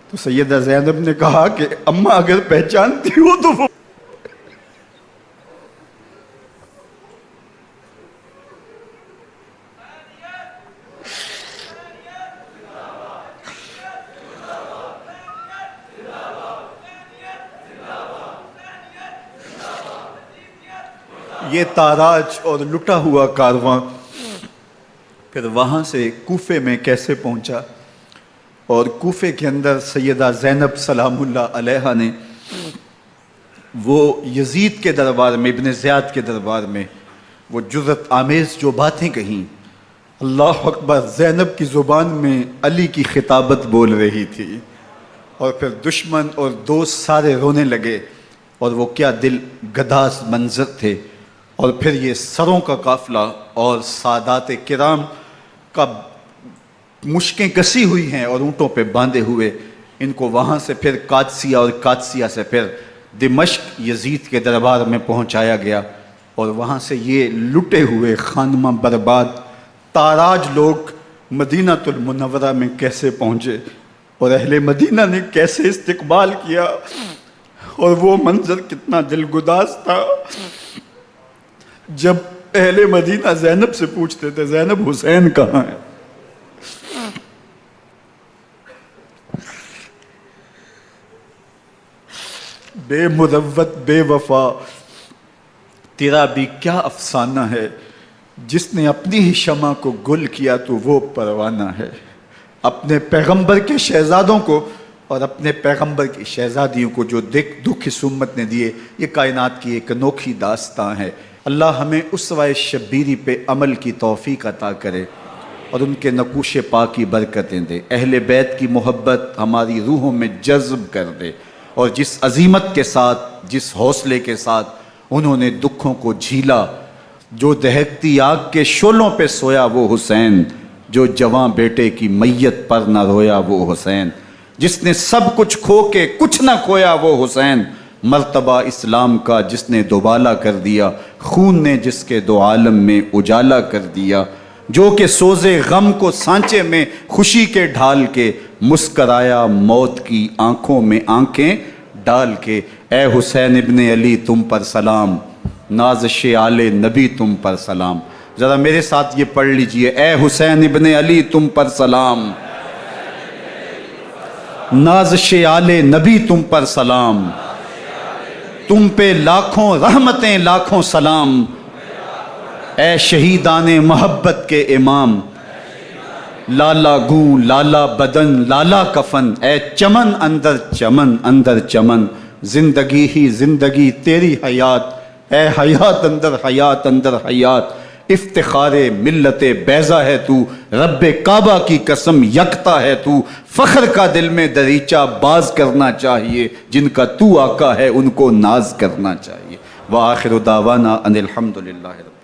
تو سیدہ زینب نے کہا کہ اماں اگر پہچانتی ہو تو وہ یہ تاراج اور لٹا ہوا کارواں پھر وہاں سے کوفے میں کیسے پہنچا، اور کوفے کے اندر سیدہ زینب سلام اللہ علیہا نے وہ یزید کے دربار میں، ابن زیاد کے دربار میں وہ جرأت آمیز جو باتیں کہیں، اللہ اکبر، زینب کی زبان میں علی کی خطابت بول رہی تھی، اور پھر دشمن اور دوست سارے رونے لگے، اور وہ کیا دل گداز منظر تھے۔ اور پھر یہ سروں کا قافلہ اور سادات کرام کا مشکیں کسی ہوئی ہیں اور اونٹوں پہ باندھے ہوئے، ان کو وہاں سے پھر قادسیہ اور قادسیہ سے پھر دمشق یزید کے دربار میں پہنچایا گیا، اور وہاں سے یہ لٹے ہوئے خانمہ برباد تاراج لوگ مدینہ المنورہ میں کیسے پہنچے، اور اہل مدینہ نے کیسے استقبال کیا، اور وہ منظر کتنا دلگداز تھا جب اہل مدینہ زینب سے پوچھتے تھے زینب حسین کہاں ہے؟ بے مروت بے وفا تیرا بھی کیا افسانہ ہے، جس نے اپنی ہی شمع کو گل کیا تو وہ پروانہ ہے۔ اپنے پیغمبر کے شہزادوں کو اور اپنے پیغمبر کی شہزادیوں کو جو دکھ اس امت نے دیے، یہ کائنات کی ایک انوکھی داستان ہے۔ اللہ ہمیں اسوہ شبیری پہ عمل کی توفیق عطا کرے اور ان کے نقوش پاک کی برکتیں دے، اہل بیت کی محبت ہماری روحوں میں جذب کر دے، اور جس عظیمت کے ساتھ، جس حوصلے کے ساتھ انہوں نے دکھوں کو جھیلا، جو دہکتی آگ کے شعلوں پہ سویا وہ حسین، جو جواں بیٹے کی میت پر نہ رویا وہ حسین، جس نے سب کچھ کھو کے کچھ نہ کھویا وہ حسین، مرتبہ اسلام کا جس نے دوبالا کر دیا، خون نے جس کے دو عالم میں اجالا کر دیا، جو کہ سوزے غم کو سانچے میں خوشی کے ڈھال کے، مسکرایا موت کی آنکھوں میں آنکھیں ڈال کے۔ اے حسین ابن علی تم پر سلام، نازش آل نبی تم پر سلام۔ ذرا میرے ساتھ یہ پڑھ لیجئے، اے حسین ابن علی تم پر سلام، نازش آل نبی تم پر سلام، تم پہ لاکھوں رحمتیں لاکھوں سلام، اے شہیدان محبت کے امام، لالا گوں لالا بدن لالا کفن، اے چمن اندر چمن، زندگی ہی زندگی تیری حیات، اے حیات اندر حیات اندر حیات، افتخار ملت بیضا ہے تو، رب کعبہ کی قسم یکتا ہے تو، فخر کا دل میں دریچہ باز کرنا چاہیے، جن کا تو آقا ہے ان کو ناز کرنا چاہیے۔ وآخر دعوانا ان الحمد للہ رب